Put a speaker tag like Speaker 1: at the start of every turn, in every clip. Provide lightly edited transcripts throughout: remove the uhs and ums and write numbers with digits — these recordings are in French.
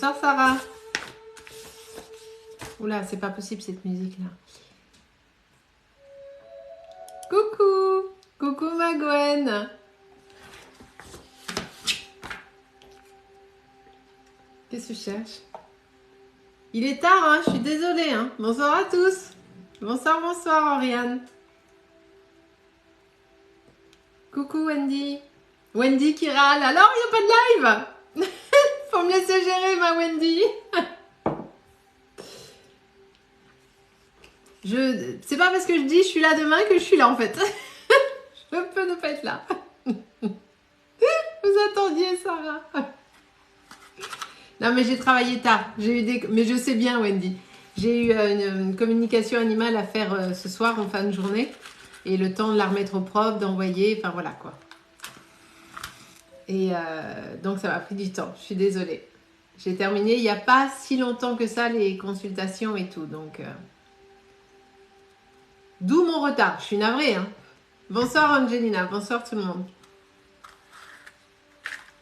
Speaker 1: Bonsoir Sarah. Oula, c'est pas possible cette musique là. Coucou. Coucou ma Gwen. Qu'est-ce que je cherche? Il est tard, hein, je suis désolée. Hein. Bonsoir à tous. Bonsoir, bonsoir Oriane. Coucou Wendy. Wendy qui râle. Alors, il n'y a pas de live. Faut me laisser gérer ma Wendy. C'est pas parce que je dis je suis là demain que je suis là en fait. Je peux ne pas être là. Vous attendiez Sarah. Non mais j'ai travaillé tard. Mais je sais bien Wendy. J'ai eu une communication animale à faire ce soir en fin de journée. Et le temps de la remettre au propre, d'envoyer, enfin voilà quoi. Et donc ça m'a pris du temps, je suis désolée. J'ai terminé il n'y a pas si longtemps que ça les consultations et tout. Donc d'où mon retard, je suis navrée. Hein. Bonsoir Angelina, bonsoir tout le monde.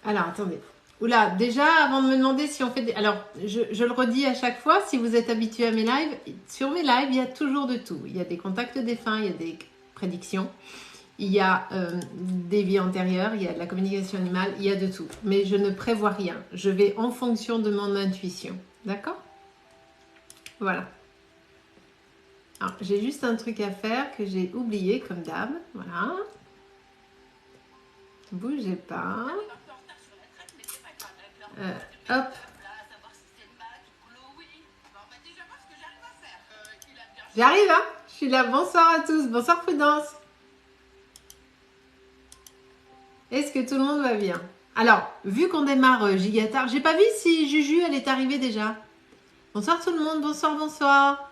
Speaker 1: Alors attendez. Oula, déjà avant de me demander si on fait des... Alors je le redis à chaque fois, si vous êtes habitué à mes lives, sur mes lives il y a toujours de tout. Il y a des contacts défunts, il y a des prédictions. Il y a des vies antérieures, il y a de la communication animale, il y a de tout. Mais je ne prévois rien. Je vais en fonction de mon intuition. D'accord? Voilà. Alors, j'ai juste un truc à faire que j'ai oublié, comme d'hab. Voilà. Bougez pas. Hop. J'arrive, hein? Je suis là. Bonsoir à tous. Bonsoir Prudence. Est-ce que tout le monde va bien? Alors, vu qu'on démarre giga tard, j'ai pas vu si Juju, elle est arrivée déjà. Bonsoir tout le monde, bonsoir, bonsoir.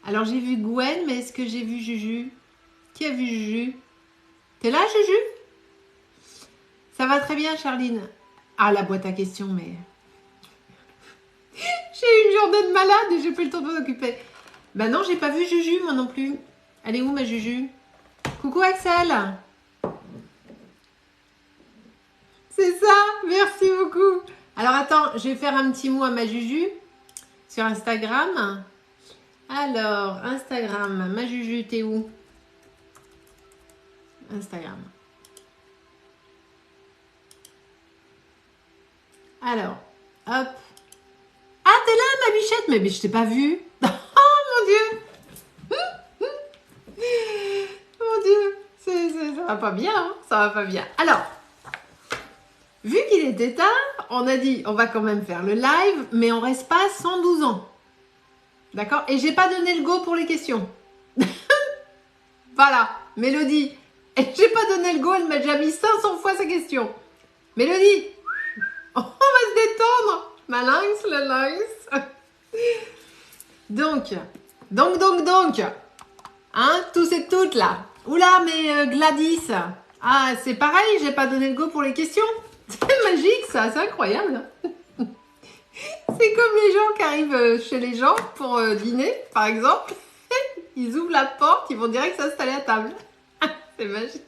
Speaker 1: Alors, j'ai vu Gwen, mais est-ce que j'ai vu Juju? Qui a vu Juju? T'es là, Juju? Ça va très bien, Charline. Ah, la boîte à questions, mais... J'ai eu une journée de malade et j'ai plus le temps de m'en occuper. Bah non, j'ai pas vu Juju, moi non plus. Elle est où, ma Juju? Coucou, Axel. C'est ça, merci beaucoup. Alors attends, je vais faire un petit mot à ma Juju sur Instagram. Alors, Instagram, ma Juju, t'es où? Instagram. Alors, hop. Ah, t'es là, ma bichette? Mais je t'ai pas vue. Oh, mon Dieu. Mon Dieu. Ça va pas bien, hein, ça va pas bien. Alors... Vu qu'il était tard, on a dit on va quand même faire le live, mais on reste pas 112 ans. D'accord? Et j'ai pas donné le go pour les questions. Voilà, Mélodie. Et j'ai pas donné le go, elle m'a déjà mis 500 fois sa question. Mélodie, on va se détendre. Ma lynx, le lynx. Donc. Hein, tous et toutes là. Oula, mais Gladys. Ah, c'est pareil, j'ai pas donné le go pour les questions. C'est magique ça, c'est incroyable. C'est comme les gens qui arrivent chez les gens pour dîner, par exemple. Ils ouvrent la porte, ils vont direct s'installer à table. C'est magique.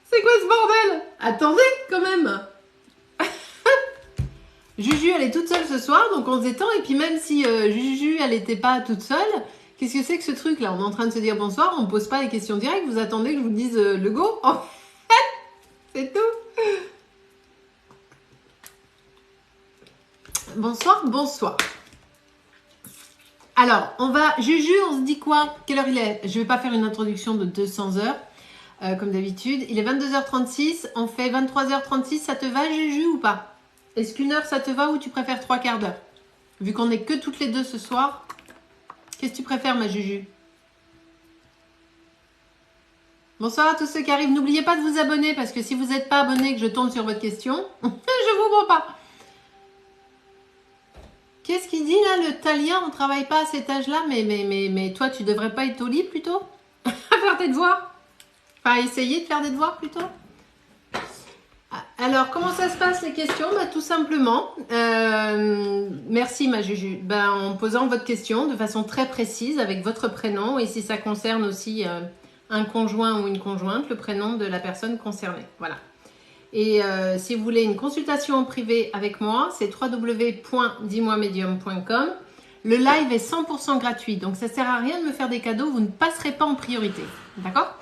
Speaker 1: C'est quoi ce bordel? Attendez quand même. Juju, elle est toute seule ce soir, donc on se détend. Et puis même si Juju, elle n'était pas toute seule, qu'est-ce que c'est que ce truc là? On est en train de se dire bonsoir, on ne pose pas les questions directes, vous attendez que je vous dise le go. Oh. C'est tout. Bonsoir, bonsoir. Alors, Juju, on se dit quoi? Quelle heure il est? Je ne vais pas faire une introduction de 200 heures, comme d'habitude. Il est 22h36, on fait 23h36. Ça te va, Juju, ou pas? Est-ce qu'une heure, ça te va ou tu préfères 3 quarts d'heure? Vu qu'on n'est que toutes les deux ce soir, qu'est-ce que tu préfères, ma Juju? Bonsoir à tous ceux qui arrivent. N'oubliez pas de vous abonner parce que si vous n'êtes pas abonné et que je tombe sur votre question, je vous prends pas. Qu'est-ce qu'il dit là, le Talien? On ne travaille pas à cet âge-là, mais toi, tu devrais pas être au lit plutôt? À faire tes devoirs? Enfin, essayer de faire des devoirs plutôt? Alors, comment ça se passe les questions? Bah, tout simplement, merci ma Juju, en posant votre question de façon très précise avec votre prénom et si ça concerne aussi un conjoint ou une conjointe, le prénom de la personne concernée. Voilà. Et si vous voulez une consultation en privé avec moi, c'est www.dis-moi-medium.com. Le live est 100% gratuit, donc ça ne sert à rien de me faire des cadeaux, vous ne passerez pas en priorité. D'accord?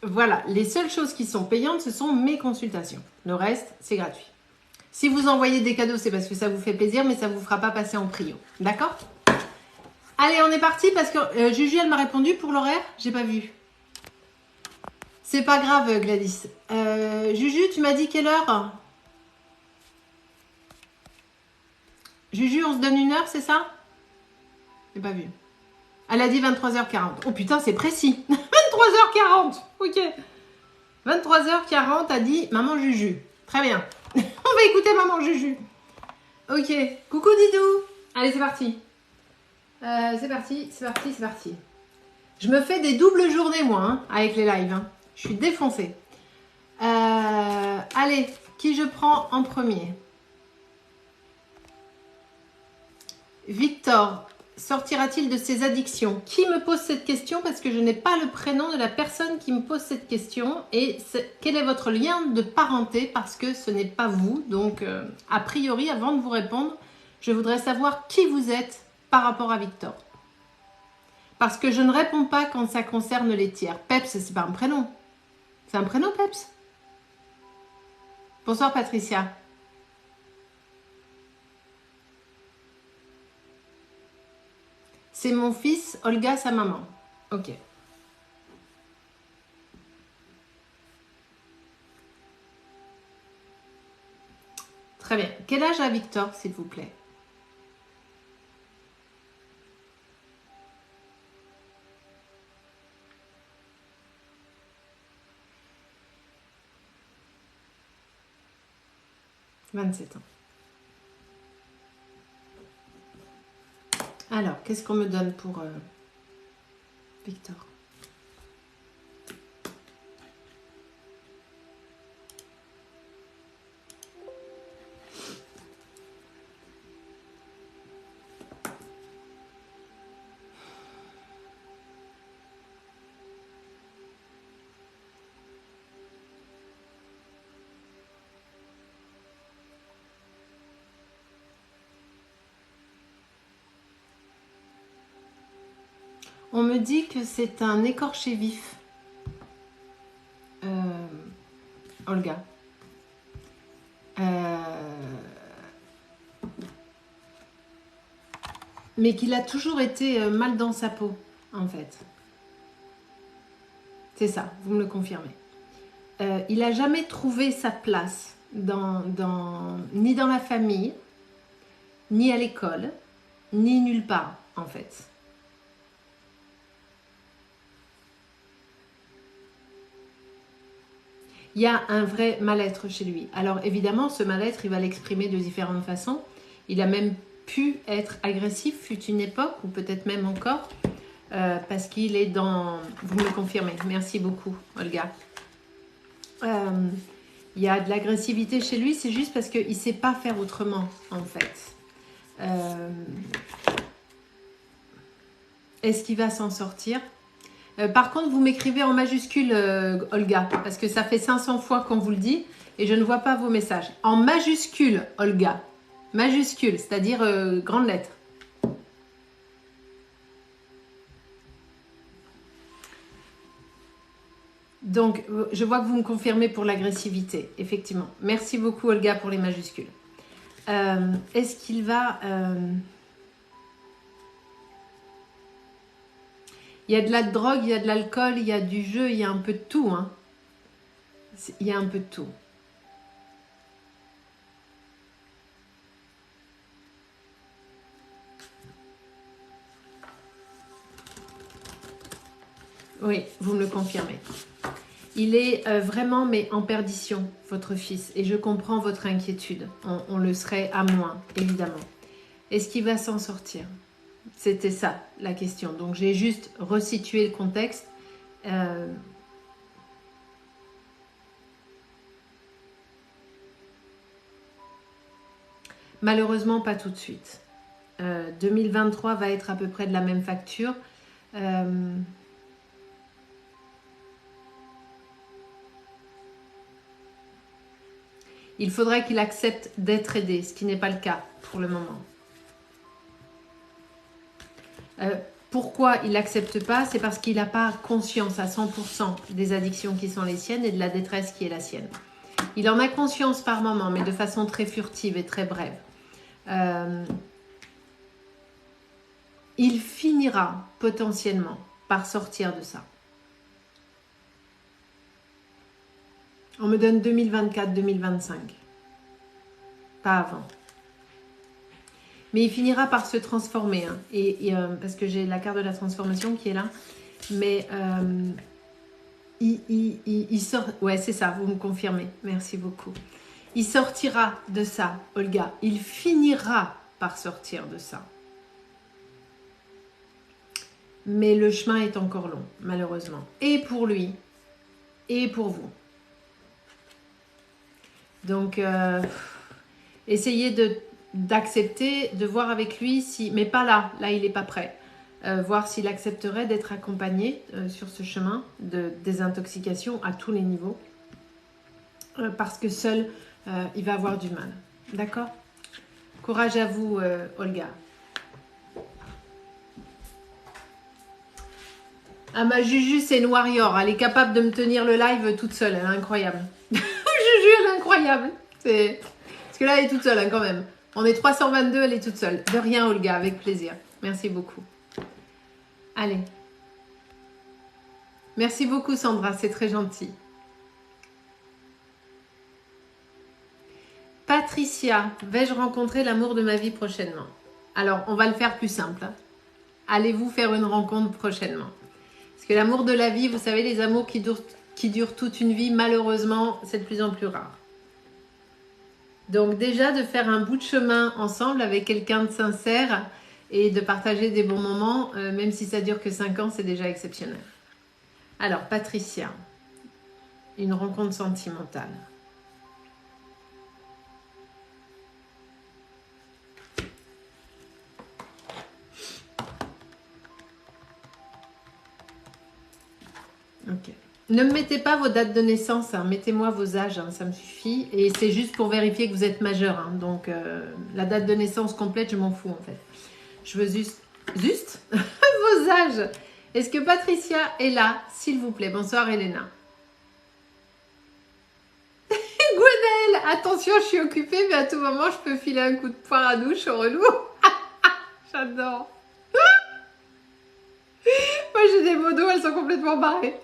Speaker 1: Voilà, les seules choses qui sont payantes, ce sont mes consultations. Le reste, c'est gratuit. Si vous envoyez des cadeaux, c'est parce que ça vous fait plaisir, mais ça ne vous fera pas passer en prio. D'accord? Allez, on est parti parce que Juju, elle m'a répondu pour l'horaire. J'ai pas vu. C'est pas grave, Gladys. Juju, tu m'as dit quelle heure? Juju, on se donne une heure, c'est ça? J'ai pas vu. Elle a dit 23h40. Oh putain, c'est précis. 23h40. Ok. 23h40 a dit Maman Juju. Très bien. On va écouter Maman Juju. Ok. Coucou Didou. Allez, c'est parti. C'est parti, c'est parti, c'est parti. Je me fais des doubles journées, moi, hein, avec les lives. Hein. Je suis défoncée. Allez, qui je prends en premier? Victor, sortira-t-il de ses addictions? Qui me pose cette question? Parce que je n'ai pas le prénom de la personne qui me pose cette question. Et quel est votre lien de parenté? Parce que ce n'est pas vous. Donc, a priori, avant de vous répondre, je voudrais savoir qui vous êtes par rapport à Victor. Parce que je ne réponds pas quand ça concerne les tiers. Peps, c'est pas un prénom. C'est un prénom, Peps? Bonsoir, Patricia. C'est mon fils, Olga, sa maman. Ok. Très bien. Quel âge a Victor, s'il vous plaît? « 27 ans. Alors, qu'est-ce qu'on me donne pour Victor? On me dit que c'est un écorché vif, Olga. Mais qu'il a toujours été mal dans sa peau, en fait. C'est ça, vous me le confirmez. Il n'a jamais trouvé sa place, ni dans la famille, ni à l'école, ni nulle part, en fait. Il y a un vrai mal-être chez lui. Alors évidemment, ce mal-être, il va l'exprimer de différentes façons. Il a même pu être agressif, fut une époque, ou peut-être même encore, parce qu'il est dans... Vous me le confirmez. Merci beaucoup, Olga. Il y a de l'agressivité chez lui, c'est juste parce qu'il ne sait pas faire autrement, en fait. Est-ce qu'il va s'en sortir? Par contre, vous m'écrivez en majuscule, Olga, parce que ça fait 500 fois qu'on vous le dit, et je ne vois pas vos messages. En majuscule, Olga. Majuscule, c'est-à-dire grande lettre. Donc, je vois que vous me confirmez pour l'agressivité, effectivement. Merci beaucoup, Olga, pour les majuscules. Est-ce qu'il va... Il y a de la drogue, il y a de l'alcool, il y a du jeu, il y a un peu de tout. Hein. Il y a un peu de tout. Oui, vous me le confirmez. Il est vraiment, mais en perdition, votre fils. Et je comprends votre inquiétude. On le serait à moins, évidemment. Est-ce qu'il va s'en sortir? C'était ça, la question. Donc, j'ai juste resitué le contexte. Malheureusement, pas tout de suite. 2023 va être à peu près de la même facture. il faudrait qu'il accepte d'être aidé, ce qui n'est pas le cas pour le moment. Pourquoi il n'accepte pas? C'est parce qu'il n'a pas conscience à 100% des addictions qui sont les siennes et de la détresse qui est la sienne. Il en a conscience par moment, mais de façon très furtive et très brève. Il finira potentiellement par sortir de ça. On me donne 2024-2025. Pas avant. Mais il finira par se transformer. Hein. Parce que j'ai la carte de la transformation qui est là. Mais il sort... Ouais, c'est ça, vous me confirmez. Merci beaucoup. Il sortira de ça, Olga. Il finira par sortir de ça. Mais le chemin est encore long, malheureusement. Et pour lui, et pour vous. Donc, essayez d'accepter, de voir avec lui si... Mais pas là, là il n'est pas prêt. Voir s'il accepterait d'être accompagné sur ce chemin de désintoxication à tous les niveaux. Parce que seul, il va avoir du mal. D'accord? Courage à vous, Olga. Ah, ma Juju, c'est une warrior. Elle est capable de me tenir le live toute seule. Elle est incroyable. Juju, elle est incroyable. Parce que là, elle est toute seule hein, quand même. On est 322, elle est toute seule. De rien, Olga, avec plaisir. Merci beaucoup. Allez. Merci beaucoup, Sandra. C'est très gentil. Patricia, vais-je rencontrer l'amour de ma vie prochainement? Alors, on va le faire plus simple. Hein. Allez-vous faire une rencontre prochainement? Parce que l'amour de la vie, vous savez, les amours qui durent toute une vie, malheureusement, c'est de plus en plus rare. Donc déjà, de faire un bout de chemin ensemble avec quelqu'un de sincère et de partager des bons moments, même si ça dure que 5 ans, c'est déjà exceptionnel. Alors, Patricia, une rencontre sentimentale. Ok. Ne me mettez pas vos dates de naissance, hein. Mettez-moi vos âges, hein, ça me suffit. Et c'est juste pour vérifier que vous êtes majeur. Hein. Donc, la date de naissance complète, je m'en fous en fait. Je veux juste vos âges. Est-ce que Patricia est là, s'il vous plaît? Bonsoir, Elena. Gwenaëlle, attention, je suis occupée, mais à tout moment, je peux filer un coup de poing à douche au relou. J'adore. Moi, j'ai des mots d'eau, elles sont complètement barrées.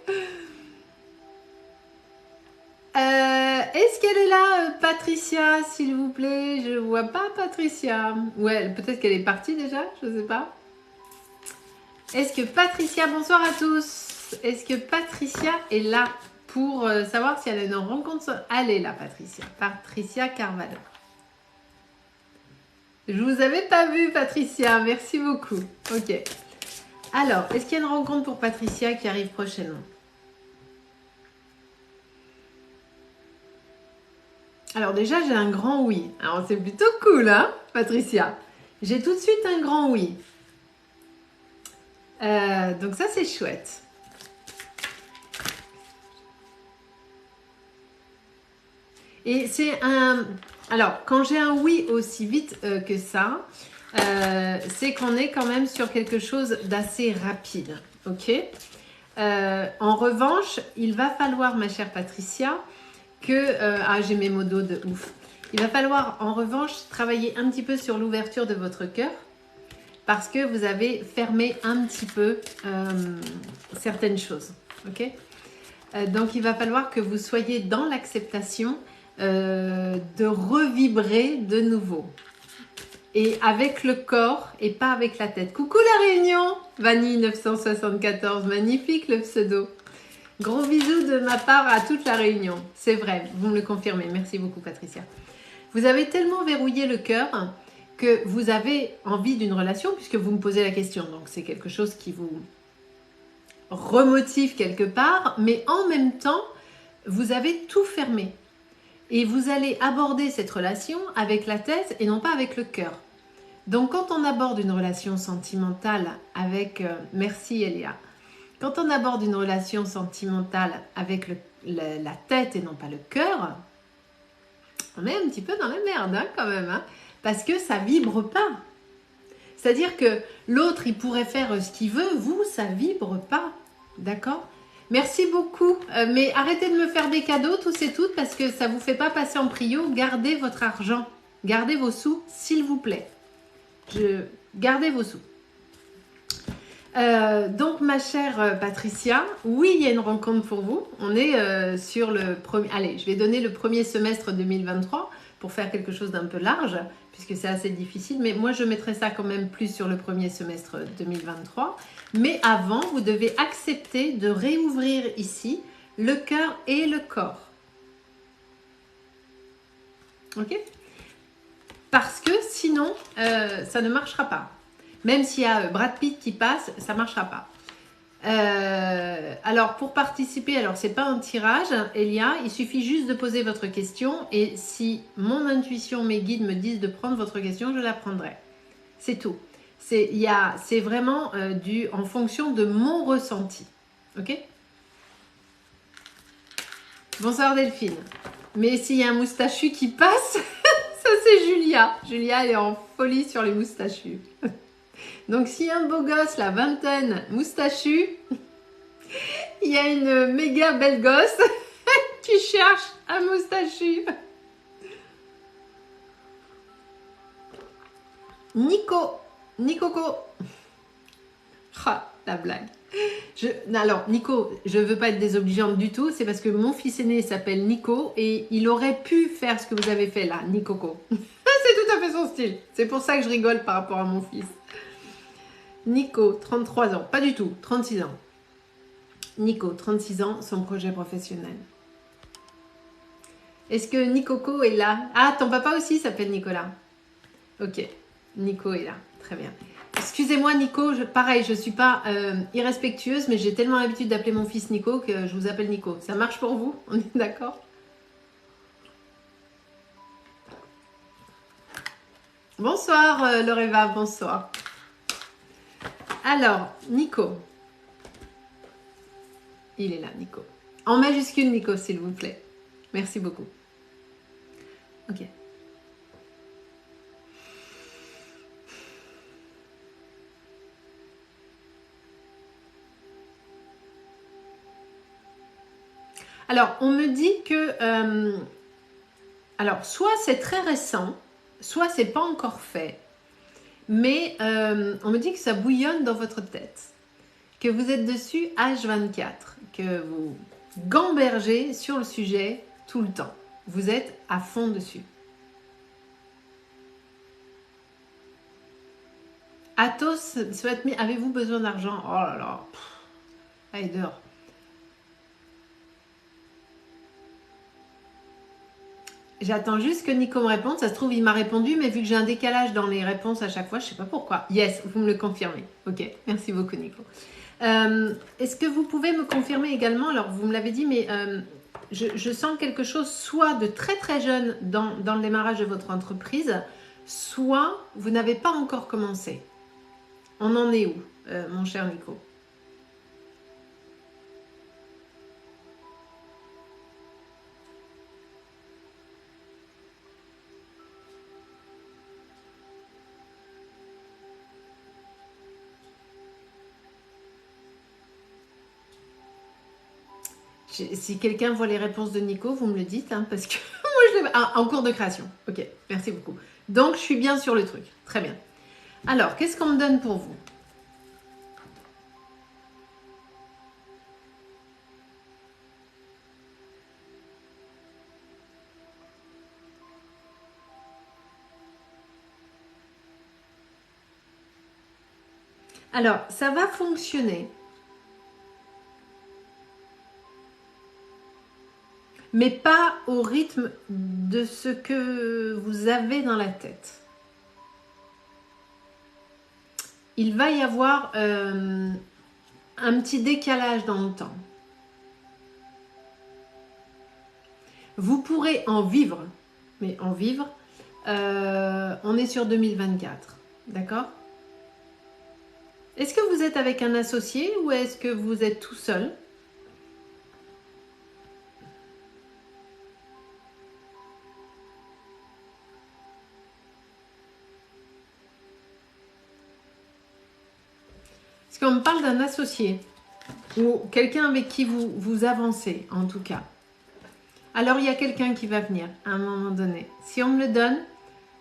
Speaker 1: Est-ce qu'elle est là, Patricia, s'il vous plaît? Je vois pas Patricia. Ouais, peut-être qu'elle est partie déjà, je sais pas. Est-ce que Patricia, bonsoir à tous. Est-ce que Patricia est là pour savoir si elle a une rencontre? Elle est là, Patricia. Patricia Carvalho. Je vous avais pas vu, Patricia. Merci beaucoup. Ok. Alors, est-ce qu'il y a une rencontre pour Patricia qui arrive prochainement? Alors déjà, j'ai un grand oui. Alors, c'est plutôt cool, hein, Patricia? J'ai tout de suite un grand oui. Donc ça, c'est chouette. Et c'est un... Alors, quand j'ai un oui aussi vite que ça, c'est qu'on est quand même sur quelque chose d'assez rapide. Ok? En revanche, il va falloir, ma chère Patricia, que... ah, j'ai mes mots d'eau de ouf. Il va falloir, en revanche, travailler un petit peu sur l'ouverture de votre cœur parce que vous avez fermé un petit peu certaines choses. Ok? Donc, il va falloir que vous soyez dans l'acceptation de revibrer de nouveau. Et avec le corps et pas avec la tête. Coucou la Réunion, Vanille 974, magnifique le pseudo. Gros bisous de ma part à toute la Réunion. C'est vrai, vous me le confirmez. Merci beaucoup Patricia. Vous avez tellement verrouillé le cœur que vous avez envie d'une relation puisque vous me posez la question. Donc c'est quelque chose qui vous remotive quelque part, mais en même temps, vous avez tout fermé. Et vous allez aborder cette relation avec la tête et non pas avec le cœur. Donc quand on aborde une relation sentimentale avec... merci Elia. Quand on aborde une relation sentimentale avec la tête et non pas le cœur, On est un petit peu dans la merde hein, quand même, hein, parce que ça vibre pas. C'est-à-dire que l'autre, il pourrait faire ce qu'il veut, vous, ça vibre pas. D'accord? Merci beaucoup. Mais arrêtez de me faire des cadeaux, tous et toutes, parce que ça ne vous fait pas passer en prio. Gardez votre argent. Gardez vos sous, s'il vous plaît. Gardez vos sous. Donc, ma chère Patricia, oui, il y a une rencontre pour vous. On est sur le premier... Allez, je vais donner le premier semestre 2023 pour faire quelque chose d'un peu large, puisque c'est assez difficile. Mais moi, je mettrai ça quand même plus sur le premier semestre 2023. Mais avant, vous devez accepter de réouvrir ici le cœur et le corps. Ok? Parce que sinon, ça ne marchera pas. Même s'il y a Brad Pitt qui passe, ça ne marchera pas. Alors, pour participer, alors c'est pas un tirage, Elia, il suffit juste de poser votre question et si mon intuition, mes guides me disent de prendre votre question, je la prendrai. C'est tout. C'est vraiment en fonction de mon ressenti. Ok? Bonsoir Delphine. Mais s'il y a un moustachu qui passe, ça c'est Julia. Julia, elle est en folie sur les moustachus. Donc, s'il y a un beau gosse, la vingtaine, moustachu, il y a une méga belle gosse qui cherche un moustachu. Nicoco. Ah, la blague. Alors, Nico, je ne veux pas être désobligeante du tout, c'est parce que mon fils aîné s'appelle Nico et il aurait pu faire ce que vous avez fait là, Nicoco. C'est tout à fait son style. C'est pour ça que je rigole par rapport à mon fils. Nico, 33 ans. Pas du tout, 36 ans. Nico, 36 ans, son projet professionnel. Est-ce que Nicoco est là? Ah, ton papa aussi s'appelle Nicolas. Ok, Nico est là. Très bien. Excusez-moi Nico, pareil, je ne suis pas irrespectueuse, mais j'ai tellement l'habitude d'appeler mon fils Nico que je vous appelle Nico. Ça marche pour vous? On est d'accord? Bonsoir Loreva, bonsoir. Alors, Nico. Il est là, Nico. En majuscule, Nico, s'il vous plaît. Merci beaucoup. Ok. Alors, on me dit que... alors, soit c'est très récent, soit c'est pas encore fait. Mais on me dit que ça bouillonne dans votre tête. Que vous êtes dessus H24. Que vous gambergez sur le sujet tout le temps. Vous êtes à fond dessus. Athos souhaite, mais avez-vous besoin d'argent? Oh là là. Allez, dehors. J'attends juste que Nico me réponde. Ça se trouve, il m'a répondu, mais vu que j'ai un décalage dans les réponses à chaque fois, je ne sais pas pourquoi. Yes, vous me le confirmez. Ok, merci beaucoup, Nico. Est-ce que vous pouvez me confirmer également, alors vous me l'avez dit, mais je sens quelque chose soit de très très jeune dans le démarrage de votre entreprise, soit vous n'avez pas encore commencé. On en est où, mon cher Nico? Si quelqu'un voit les réponses de Nico, vous me le dites, hein, parce que moi je l'ai en cours de création. Ok, merci beaucoup. Donc je suis bien sur le truc. Très bien. Alors, qu'est-ce qu'on me donne pour vous? Alors, ça va fonctionner. Mais pas au rythme de ce que vous avez dans la tête. Il va y avoir un petit décalage dans le temps. Vous pourrez en vivre, mais en vivre, on est sur 2024, d'accord? Est-ce que vous êtes avec un associé ou est-ce que vous êtes tout seul? Parce qu'on me parle d'un associé ou quelqu'un avec qui vous avancez, en tout cas. Alors, il y a quelqu'un qui va venir à un moment donné. Si on me le donne,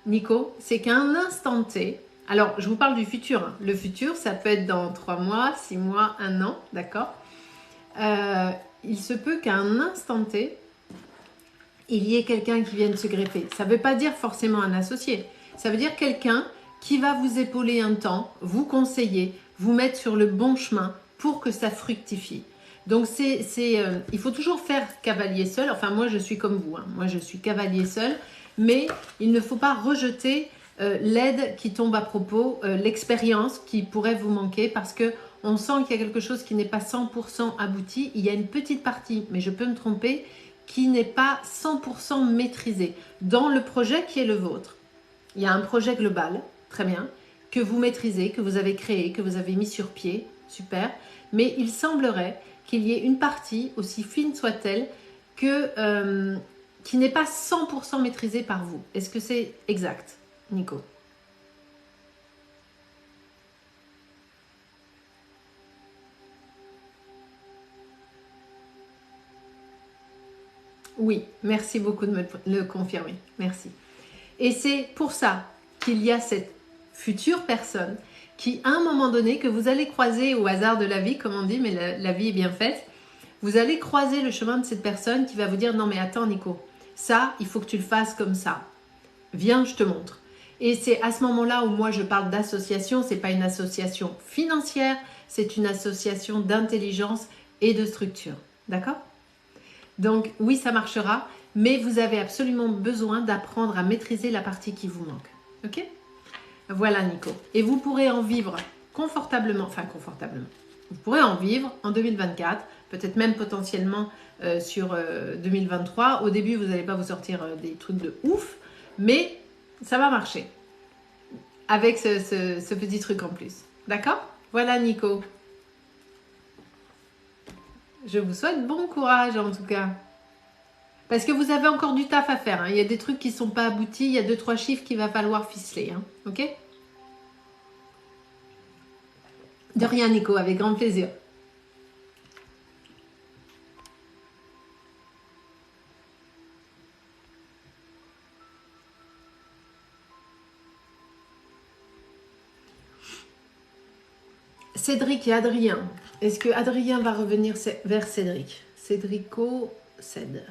Speaker 1: Nico, c'est qu'à un instant T, alors je vous parle du futur. Hein. Le futur, ça peut être dans 3 mois, 6 mois, 1 an, d'accord il se peut qu'à un instant T, il y ait quelqu'un qui vienne se greffer. Ça ne veut pas dire forcément un associé. Ça veut dire quelqu'un qui va vous épauler un temps, vous conseiller, vous mettre sur le bon chemin pour que ça fructifie. Donc, il faut toujours faire cavalier seul. Enfin, moi, je suis comme vous. Hein. Moi, je suis cavalier seul. Mais il ne faut pas rejeter l'aide qui tombe à propos, l'expérience qui pourrait vous manquer parce que on sent qu'il y a quelque chose qui n'est pas 100% abouti. Il y a une petite partie, mais je peux me tromper, qui n'est pas 100% maîtrisée dans le projet qui est le vôtre. Il y a un projet global, très bien, que vous maîtrisez, que vous avez créé, que vous avez mis sur pied, super. Mais il semblerait qu'il y ait une partie, aussi fine soit-elle, qui n'est pas 100% maîtrisée par vous. Est-ce que c'est exact, Nico ? Oui, merci beaucoup de me le confirmer. Merci. Et c'est pour ça qu'il y a cette future personne qui, à un moment donné, que vous allez croiser au hasard de la vie, comme on dit, mais la vie est bien faite, vous allez croiser le chemin de cette personne qui va vous dire « Non mais attends Nico, ça, il faut que tu le fasses comme ça. Viens, je te montre. » Et c'est à ce moment-là où moi je parle d'association, c'est pas une association financière, c'est une association d'intelligence et de structure. D'accord ? Donc oui, ça marchera, mais vous avez absolument besoin d'apprendre à maîtriser la partie qui vous manque. Ok ? Voilà Nico. Et vous pourrez en vivre confortablement. Vous pourrez en vivre en 2024, peut-être même potentiellement sur 2023. Au début, vous n'allez pas vous sortir des trucs de ouf, mais ça va marcher. Avec ce petit truc en plus. D'accord ? Voilà Nico. Je vous souhaite bon courage en tout cas. Parce que vous avez encore du taf à faire. Hein. Il y a des trucs qui ne sont pas aboutis. Il y a 2-3 chiffres qu'il va falloir ficeler. Hein. Ok ? De rien Nico, avec grand plaisir. Cédric et Adrien. Est-ce que Adrien va revenir vers Cédric ? Cédrico cède.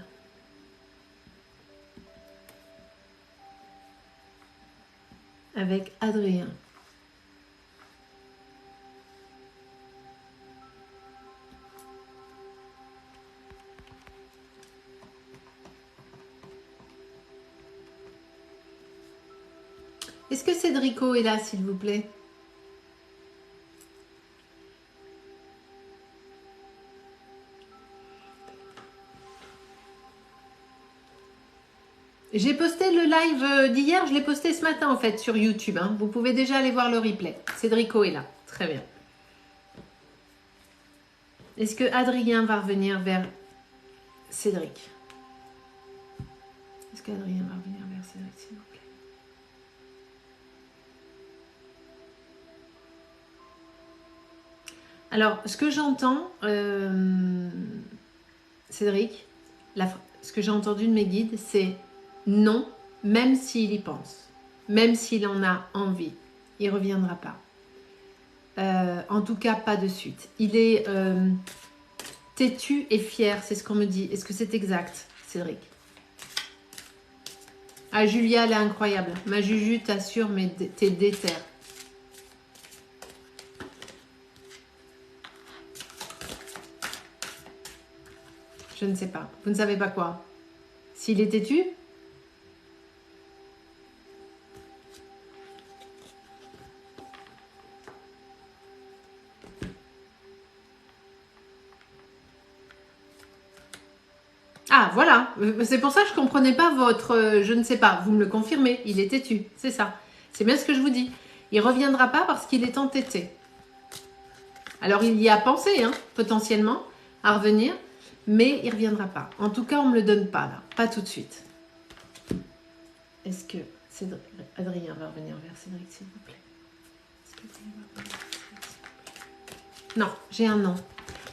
Speaker 1: Avec Adrien. Est-ce que Cédrico est là, s'il vous plaît ? J'ai posté le live d'hier, je l'ai posté ce matin en fait sur YouTube. Hein. Vous pouvez déjà aller voir le replay. Cédrico est là, très bien. Est-ce que Adrien va revenir vers Cédric ? Est-ce qu'Adrien va revenir vers Cédric, s'il vous plaît ? Alors, ce que j'entends, Cédric, ce que j'ai entendu de mes guides, c'est non, même s'il y pense, même s'il en a envie, il ne reviendra pas. En tout cas, pas de suite. Il est têtu et fier, c'est ce qu'on me dit. Est-ce que c'est exact, Cédric ? Ah, Julia, elle est incroyable. Ma Juju t'assure, mais t'es déter. Je ne sais pas. Vous ne savez pas quoi ? S'il est têtu ? Ah, voilà. C'est pour ça que je ne comprenais pas votre... je ne sais pas. Vous me le confirmez. Il est têtu. C'est ça. C'est bien ce que je vous dis. Il ne reviendra pas parce qu'il est entêté. Alors, il y a pensé, hein, potentiellement, à revenir. Mais il ne reviendra pas. En tout cas, on ne me le donne pas, là. Pas tout de suite. Est-ce que Adrien va revenir vers Cédric, s'il vous plaît ? Est-ce qu'Adrien va revenir vers Cédric, s'il vous plaît ? Non, j'ai un non.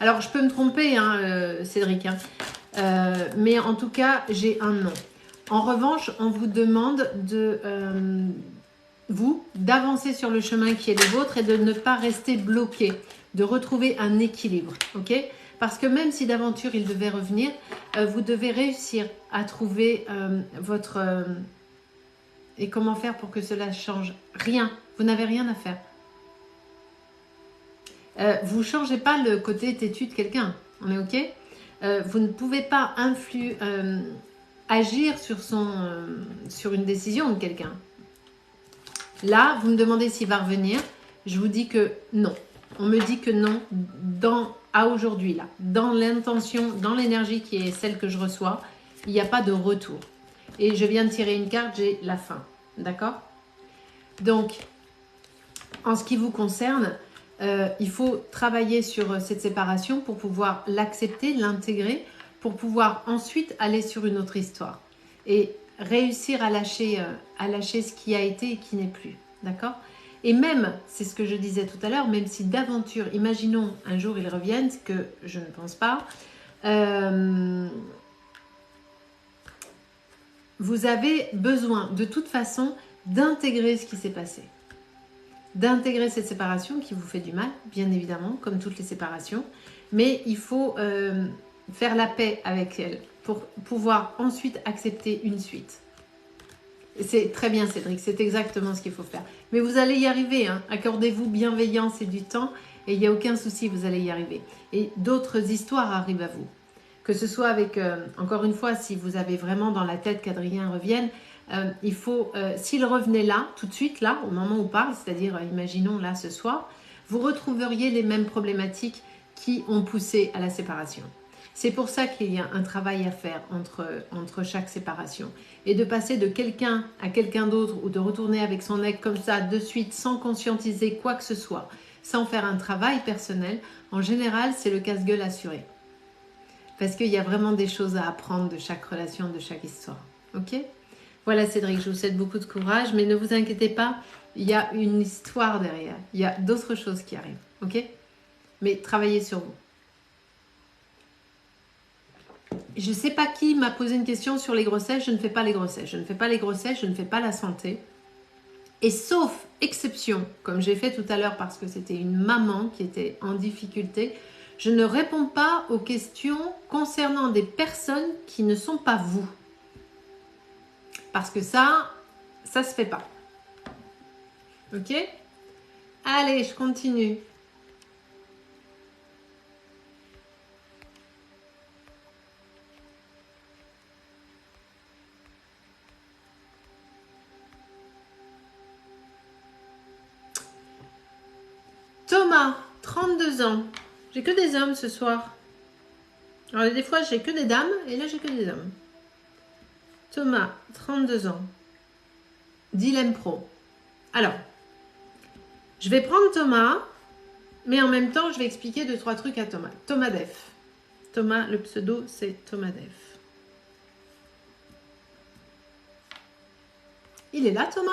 Speaker 1: Alors, je peux me tromper, hein, Cédric, hein. Mais en tout cas, j'ai un non. En revanche, on vous demande de d'avancer sur le chemin qui est le vôtre et de ne pas rester bloqué, de retrouver un équilibre, ok? Parce que même si d'aventure il devait revenir, vous devez réussir à trouver votre... et comment faire pour que cela change? Rien, vous n'avez rien à faire. Vous ne changez pas le côté têtu de quelqu'un, on est ok? Vous ne pouvez pas agir sur une décision de quelqu'un. Là, vous me demandez s'il va revenir. Je vous dis que non. On me dit que non à aujourd'hui, là. Dans l'intention, dans l'énergie qui est celle que je reçois, il n'y a pas de retour. Et je viens de tirer une carte, j'ai la fin. D'accord? Donc, en ce qui vous concerne, il faut travailler sur cette séparation pour pouvoir l'accepter, l'intégrer, pour pouvoir ensuite aller sur une autre histoire. Et réussir à lâcher ce qui a été et qui n'est plus. D'accord? Et même, c'est ce que je disais tout à l'heure, même si d'aventure, imaginons un jour ils reviennent, ce que je ne pense pas, vous avez besoin de toute façon d'intégrer ce qui s'est passé. D'intégrer cette séparation qui vous fait du mal, bien évidemment, comme toutes les séparations, mais il faut faire la paix avec elle pour pouvoir ensuite accepter une suite. C'est très bien Cédric, c'est exactement ce qu'il faut faire. Mais vous allez y arriver, hein. Accordez-vous bienveillance et du temps et il n'y a aucun souci, vous allez y arriver. Et d'autres histoires arrivent à vous. Que ce soit avec, encore une fois, si vous avez vraiment dans la tête qu'Adrien revienne, il faut, s'il revenait là, tout de suite là, au moment où on parle, c'est-à-dire, imaginons là ce soir, vous retrouveriez les mêmes problématiques qui ont poussé à la séparation. C'est pour ça qu'il y a un travail à faire entre chaque séparation. Et de passer de quelqu'un à quelqu'un d'autre ou de retourner avec son ex comme ça de suite sans conscientiser quoi que ce soit, sans faire un travail personnel, en général, c'est le casse-gueule assuré. Parce qu'il y a vraiment des choses à apprendre de chaque relation, de chaque histoire. Ok? Voilà Cédric, je vous souhaite beaucoup de courage, mais ne vous inquiétez pas, il y a une histoire derrière. Il y a d'autres choses qui arrivent. Ok? Mais travaillez sur vous. Je ne sais pas qui m'a posé une question sur les grossesses. Je ne fais pas les grossesses. Je ne fais pas les grossesses. Je ne fais pas la santé. Et sauf exception, comme j'ai fait tout à l'heure parce que c'était une maman qui était en difficulté, je ne réponds pas aux questions concernant des personnes qui ne sont pas vous. Parce que ça se fait pas. Ok? Allez, je continue. Thomas, 32 ans. J'ai que des hommes ce soir. Alors des fois j'ai que des dames et là j'ai que des hommes. Thomas, 32 ans. Dilemme pro. Alors, je vais prendre Thomas, mais en même temps je vais expliquer 2-3 trucs à Thomas. Thomas Def. Thomas, le pseudo c'est Thomas Def. Il est là Thomas?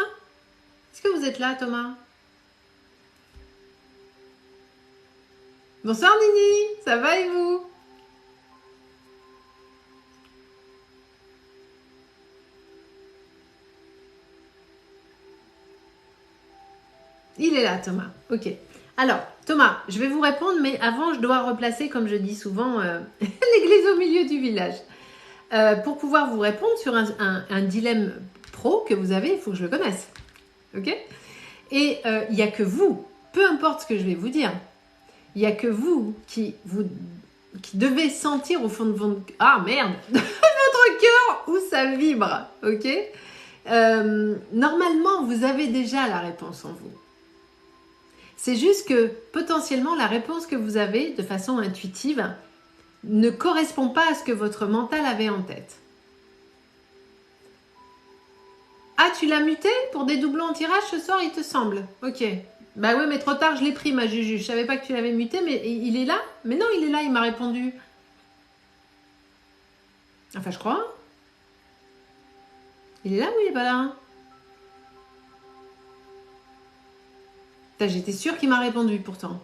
Speaker 1: Est-ce que vous êtes là Thomas? Bonsoir Nini, ça va et vous? Il est là Thomas, ok. Alors Thomas, je vais vous répondre, mais avant je dois replacer, comme je dis souvent, l'église au milieu du village. Pour pouvoir vous répondre sur un dilemme pro que vous avez, il faut que je le connaisse. Ok? Et il n'y a que vous, peu importe ce que je vais vous dire, il n'y a que vous qui devez sentir au fond de votre... Ah merde votre cœur où ça vibre, ok? Normalement, vous avez déjà la réponse en vous. C'est juste que potentiellement, la réponse que vous avez de façon intuitive ne correspond pas à ce que votre mental avait en tête. Ah, tu l'as muté pour des doublons en tirage ce soir, il te semble? Ok. Bah ouais, mais trop tard, je l'ai pris, ma Juju. Je savais pas que tu l'avais muté, mais il est là? Mais non, il est là, il m'a répondu. Enfin, je crois. Il est là ou il est pas là? J'étais sûre qu'il m'a répondu, pourtant.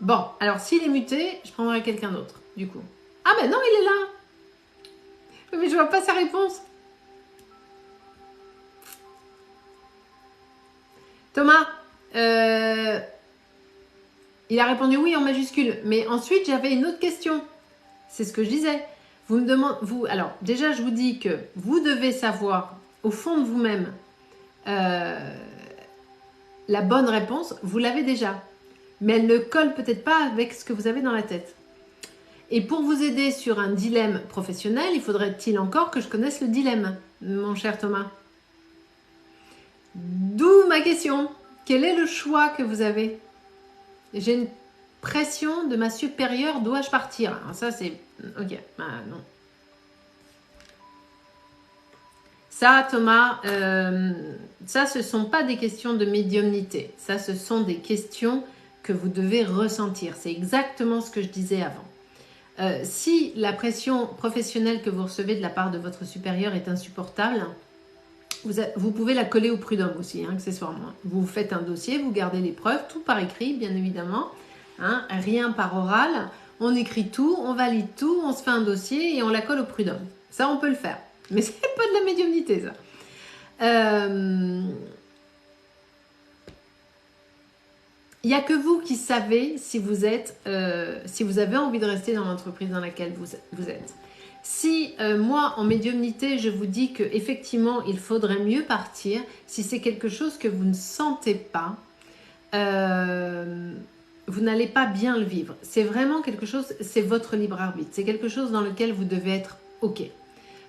Speaker 1: Bon, alors s'il est muté, je prendrai quelqu'un d'autre, du coup. Ah ben non, il est là. Mais je vois pas sa réponse. Thomas, il a répondu oui en majuscule. Mais ensuite, j'avais une autre question. C'est ce que je disais. Vous me demandez, alors déjà, je vous dis que vous devez savoir au fond de vous-même la bonne réponse. Vous l'avez déjà, mais elle ne colle peut-être pas avec ce que vous avez dans la tête. Et pour vous aider sur un dilemme professionnel, il faudrait-il encore que je connaisse le dilemme, mon cher Thomas. D'où ma question. Quel est le choix que vous avez? J'ai une pression de ma supérieure, dois-je partir? Alors ça, c'est... Ok, non. Ça, Thomas, ça, ce ne sont pas des questions de médiumnité. Ça, ce sont des questions que vous devez ressentir. C'est exactement ce que je disais avant. Si la pression professionnelle que vous recevez de la part de votre supérieur est insupportable, vous pouvez la coller au prud'homme aussi, accessoirement. Vous faites un dossier, vous gardez les preuves, tout par écrit, bien évidemment. Rien par oral. On écrit tout, on valide tout, on se fait un dossier et on la colle au prud'homme. Ça, on peut le faire. Mais c'est pas de la médiumnité, ça. Il n'y a que vous qui savez si vous avez envie de rester dans l'entreprise dans laquelle vous êtes. Si moi, en médiumnité, je vous dis qu'effectivement, il faudrait mieux partir, si c'est quelque chose que vous ne sentez pas, vous n'allez pas bien le vivre. C'est vraiment quelque chose, c'est votre libre arbitre. C'est quelque chose dans lequel vous devez être OK.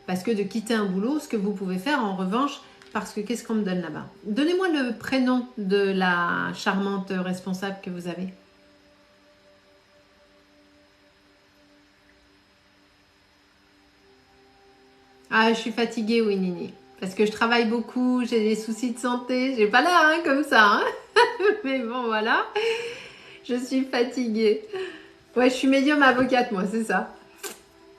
Speaker 1: Parce que de quitter un boulot, ce que vous pouvez faire en revanche, parce que qu'est-ce qu'on me donne là-bas? Donnez-moi le prénom de la charmante responsable que vous avez. Ah, je suis fatiguée, oui, Nini. Parce que je travaille beaucoup, j'ai des soucis de santé. J'ai pas l'air comme ça. Mais bon, voilà. Je suis fatiguée. Ouais, je suis médium avocate, moi, c'est ça.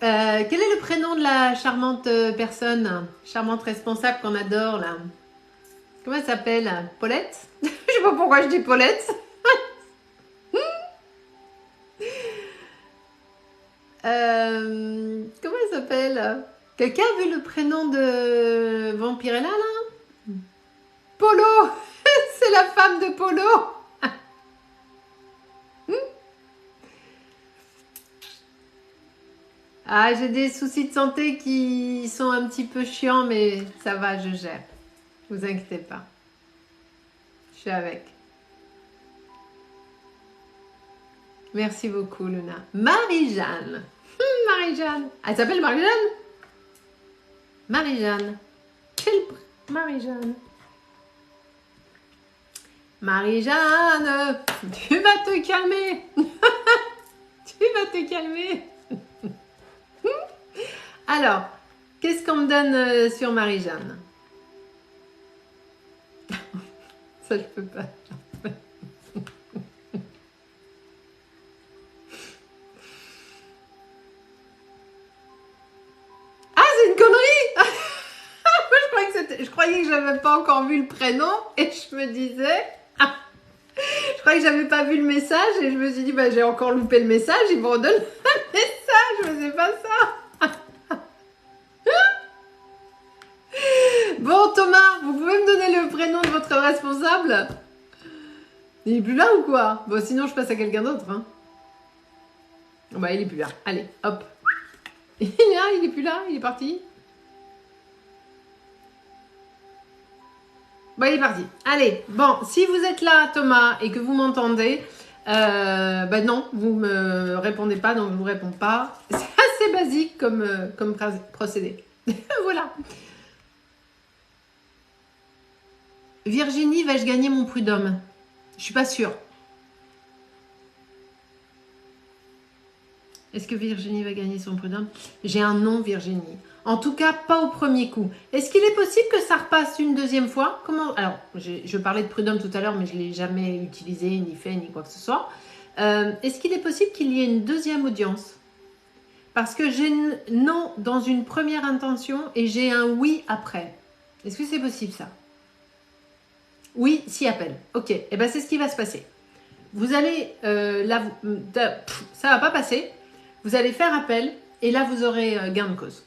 Speaker 1: Quel est le prénom de la charmante personne, charmante responsable qu'on adore là? Comment elle s'appelle? Paulette? Je sais pas pourquoi je dis Paulette. Comment elle s'appelle? Quelqu'un a vu le prénom de Vampirella là? Polo. C'est la femme de Polo. Ah, j'ai des soucis de santé qui sont un petit peu chiants, mais ça va, je gère. Vous inquiétez pas. Je suis avec. Merci beaucoup, Luna. Marie-Jeanne. Marie-Jeanne. Elle s'appelle Marie-Jeanne? Marie-Jeanne. Quelle... Marie-Jeanne. Marie-Jeanne, tu vas te calmer. Tu vas te calmer. Alors, qu'est-ce qu'on me donne sur Marie-Jeanne? Ça, je peux pas. Ah, c'est une connerie. Je croyais que j'avais pas encore vu le prénom et je me disais... Je croyais que j'avais pas vu le message et je me suis dit, bah, j'ai encore loupé le message, ils me redonnent le message, mais c'est pas ça. Bon, Thomas, vous pouvez me donner le prénom de votre responsable? Il est plus là ou quoi? Bon, sinon je passe à quelqu'un d'autre. Bah, il est plus là. Allez, hop. Il est là, il est plus là, il est parti. Bah, il est parti. Allez, bon, si vous êtes là, Thomas, et que vous m'entendez, bah non, vous me répondez pas, donc je vous réponds pas. C'est assez basique comme procédé. Voilà. Virginie, vais-je gagner mon prud'homme? Je suis pas sûre. Est-ce que Virginie va gagner son prud'homme? J'ai un nom, Virginie. En tout cas, pas au premier coup. Est-ce qu'il est possible que ça repasse une deuxième fois? Comment? Alors, je parlais de prud'homme tout à l'heure, mais je ne l'ai jamais utilisé, ni fait, ni quoi que ce soit. Est-ce qu'il est possible qu'il y ait une deuxième audience? Parce que j'ai non dans une première intention et j'ai un oui après. Est-ce que c'est possible ça? Oui, s'y appelle. Ok, et ben c'est ce qui va se passer. vous allez, là, ça va pas passer. Vous allez faire appel et là, vous aurez gain de cause.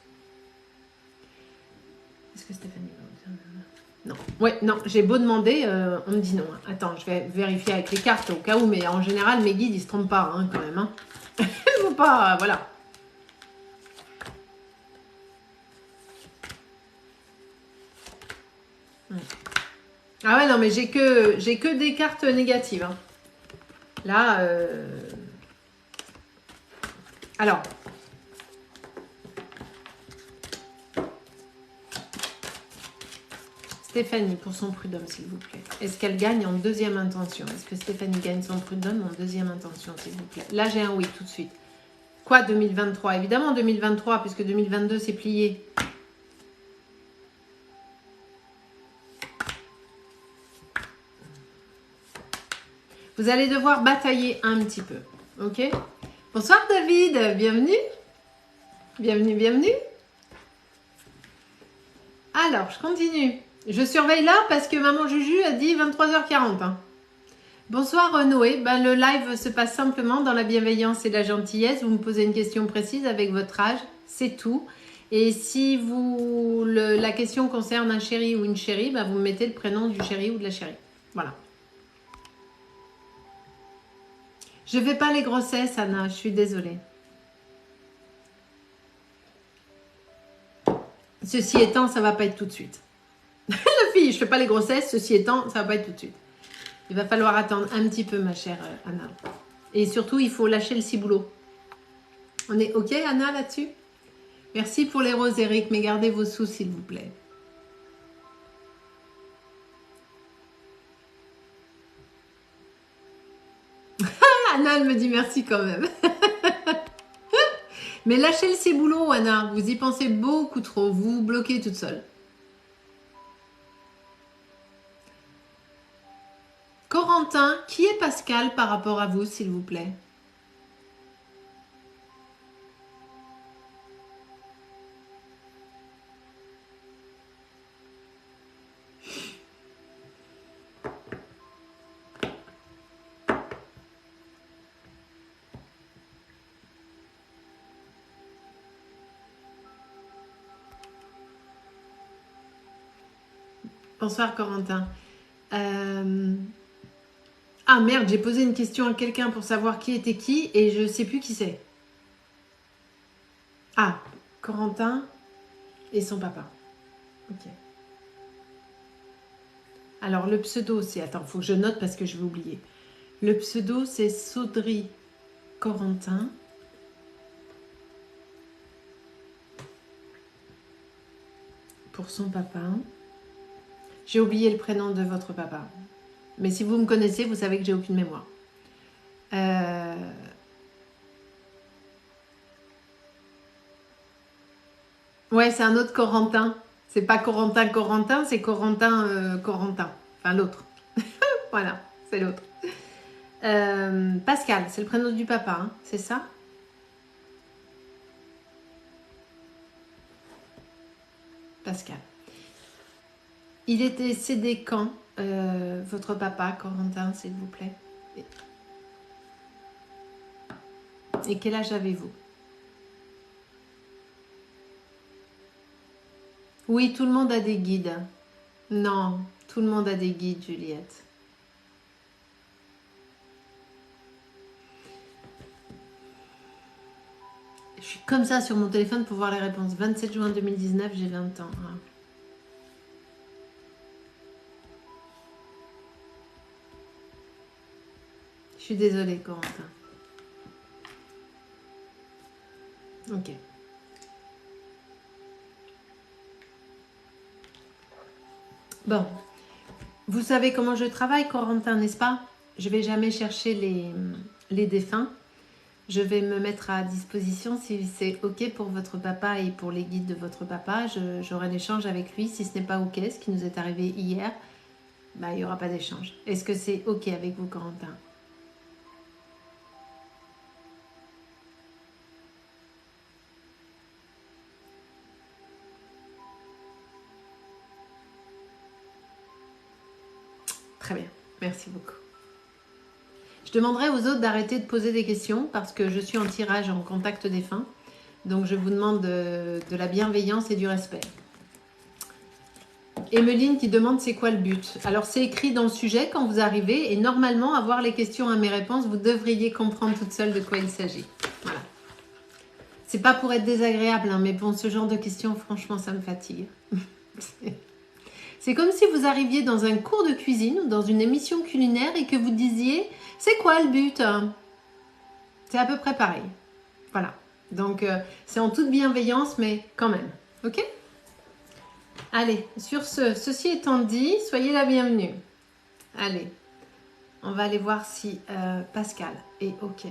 Speaker 1: Est-ce que Stéphanie... Non, ouais, non, j'ai beau demander, on me dit non. Attends, je vais vérifier avec les cartes au cas où, mais en général, mes guides, ils se trompent pas, hein, quand même. Hein. Ils vont pas, voilà. Ah ouais, non, mais j'ai que des cartes négatives. Hein. Là, alors... Stéphanie, pour son prud'homme, s'il vous plaît. Est-ce qu'elle gagne en deuxième intention? Est-ce que Stéphanie gagne son prud'homme en deuxième intention, s'il vous plaît? Là, j'ai un oui tout de suite. Quoi, 2023? Évidemment, 2023, puisque 2022, c'est plié. Vous allez devoir batailler un petit peu. Ok? Bonsoir, David. Bienvenue. Bienvenue, bienvenue. Alors, je continue. Je surveille là parce que maman Juju a dit 23h40. Hein. Bonsoir Noé. Ben, le live se passe simplement dans la bienveillance et la gentillesse. Vous me posez une question précise avec votre âge, c'est tout. Et si la question concerne un chéri ou une chérie, ben, vous me mettez le prénom du chéri ou de la chérie. Voilà. Je ne fais pas les grossesses, Anna, je suis désolée. Ceci étant, ça ne va pas être tout de suite. La fille, je ne fais pas les grossesses, ceci étant, ça ne va pas être tout de suite. Il va falloir attendre un petit peu, ma chère Anna. Et surtout, il faut lâcher le ciboulot. On est OK, Anna, là-dessus? Merci pour les roses, Eric, mais gardez vos sous, s'il vous plaît. Anna, elle me dit merci quand même. Mais lâchez le ciboulot, Anna. Vous y pensez beaucoup trop. Vous vous bloquez toute seule. Corentin, qui est Pascal par rapport à vous, s'il vous plaît? Bonsoir, Corentin. Ah merde, j'ai posé une question à quelqu'un pour savoir qui était qui et je ne sais plus qui c'est. Ah, Corentin et son papa. Ok. Alors, le pseudo, c'est... Attends, il faut que je note parce que je vais oublier. Le pseudo, c'est Saudry Corentin. Pour son papa. J'ai oublié le prénom de votre papa. Mais si vous me connaissez, vous savez que j'ai aucune mémoire. Ouais, c'est un autre Corentin. C'est pas Corentin Corentin, c'est Corentin Corentin. Enfin, l'autre. Voilà, c'est l'autre. Pascal, c'est le prénom du papa, hein, c'est ça? Pascal. Il était cédé quand, votre papa, Corentin, s'il vous plaît? Et quel âge avez-vous? Oui, tout le monde a des guides. Non, tout le monde a des guides, Juliette. Je suis comme ça sur mon téléphone pour voir les réponses. 27 juin 2019, j'ai 20 ans. Ah. Je suis désolée, Corentin. Ok. Bon. Vous savez comment je travaille, Corentin, n'est-ce pas? Je vais jamais chercher les défunts. Je vais me mettre à disposition si c'est OK pour votre papa et pour les guides de votre papa. J'aurai l'échange avec lui. Si ce n'est pas OK, ce qui nous est arrivé hier, bah, il n'y aura pas d'échange. Est-ce que c'est OK avec vous, Corentin? Très bien. Merci beaucoup. Je demanderai aux autres d'arrêter de poser des questions parce que je suis en tirage en contact défunt. Donc je vous demande de la bienveillance et du respect. Emeline qui demande c'est quoi le but. Alors c'est écrit dans le sujet quand vous arrivez et normalement avoir les questions à mes réponses, vous devriez comprendre toute seule de quoi il s'agit. Voilà. C'est pas pour être désagréable, hein, mais bon, ce genre de questions, franchement, ça me fatigue. C'est comme si vous arriviez dans un cours de cuisine ou dans une émission culinaire et que vous disiez c'est quoi le but? C'est à peu près pareil. Voilà. Donc c'est en toute bienveillance, mais quand même. Ok? Allez, sur ceci étant dit, soyez la bienvenue. Allez, on va aller voir si Pascal est ok.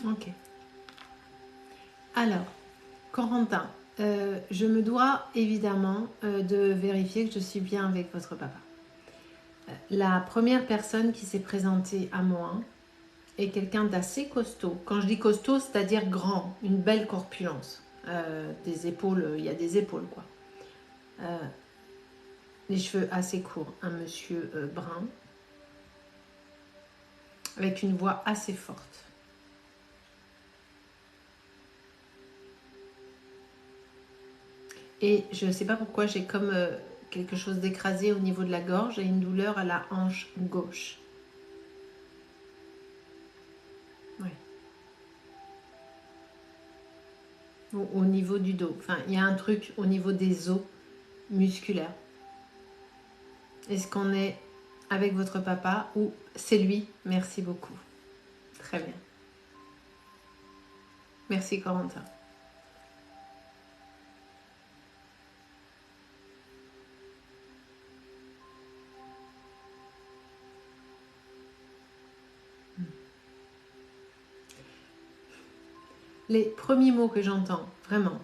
Speaker 1: Ok. Alors, Corentin, je me dois évidemment de vérifier que je suis bien avec votre papa. La première personne qui s'est présentée à moi est quelqu'un d'assez costaud. Quand je dis costaud, c'est-à-dire grand, une belle corpulence. Des épaules, il y a des épaules quoi. Les cheveux assez courts, un monsieur brun, avec une voix assez forte. Et je ne sais pas pourquoi j'ai comme quelque chose d'écrasé au niveau de la gorge et une douleur à la hanche gauche. Oui. Au niveau du dos. Enfin, il y a un truc au niveau des os musculaires. Est-ce qu'on est avec votre papa ou c'est lui? Merci beaucoup. Très bien. Merci Corentin. Les premiers mots que j'entends, vraiment,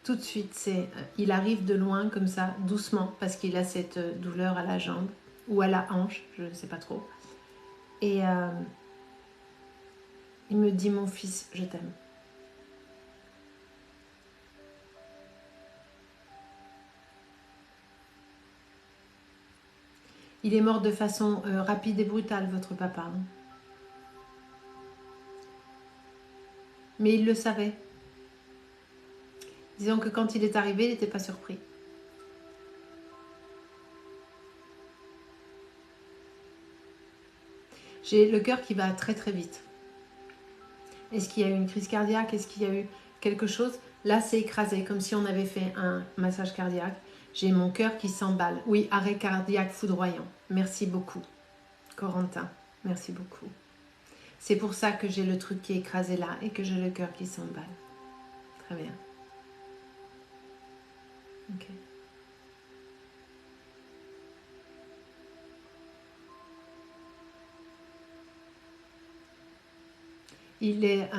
Speaker 1: tout de suite, c'est il arrive de loin comme ça, doucement, parce qu'il a cette douleur à la jambe ou à la hanche, je ne sais pas trop. Et il me dit, mon fils, je t'aime. Il est mort de façon rapide et brutale, votre papa. Hein. Mais il le savait. Disons que quand il est arrivé, il n'était pas surpris. J'ai le cœur qui bat très très vite. Est-ce qu'il y a eu une crise cardiaque? Est-ce qu'il y a eu quelque chose? Là, c'est écrasé, comme si on avait fait un massage cardiaque. J'ai mon cœur qui s'emballe. Oui, arrêt cardiaque foudroyant. Merci beaucoup, Corentin. Merci beaucoup. C'est pour ça que j'ai le truc qui est écrasé là et que j'ai le cœur qui s'emballe. Très bien. Ok. Il est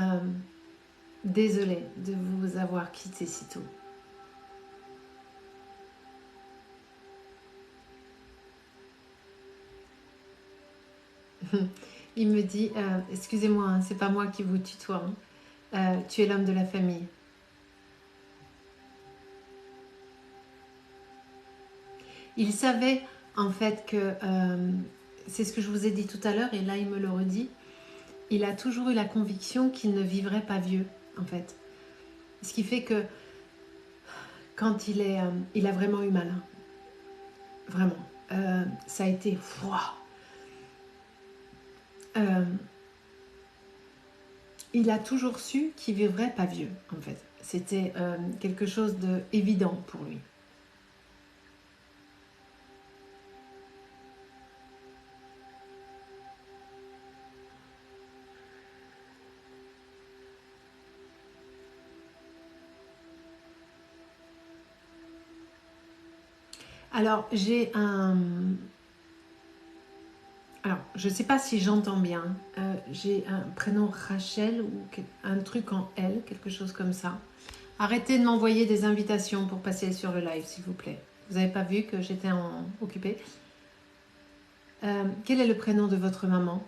Speaker 1: désolé de vous avoir quitté si tôt. Il me dit, excusez-moi, hein, c'est pas moi qui vous tutoie, hein. Tu es l'homme de la famille. Il savait en fait que, c'est ce que je vous ai dit tout à l'heure et là il me le redit, il a toujours eu la conviction qu'il ne vivrait pas vieux en fait. Ce qui fait que quand il a vraiment eu mal. Hein. Vraiment. Ça a été... il a toujours su qu'il vivrait pas vieux, en fait. C'était quelque chose d'évident pour lui. Alors, j'ai un... Alors, je ne sais pas si j'entends bien. J'ai un prénom Rachel ou un truc en L, quelque chose comme ça. Arrêtez de m'envoyer des invitations pour passer sur le live, s'il vous plaît. Vous n'avez pas vu que j'étais occupée. Quel est le prénom de votre maman?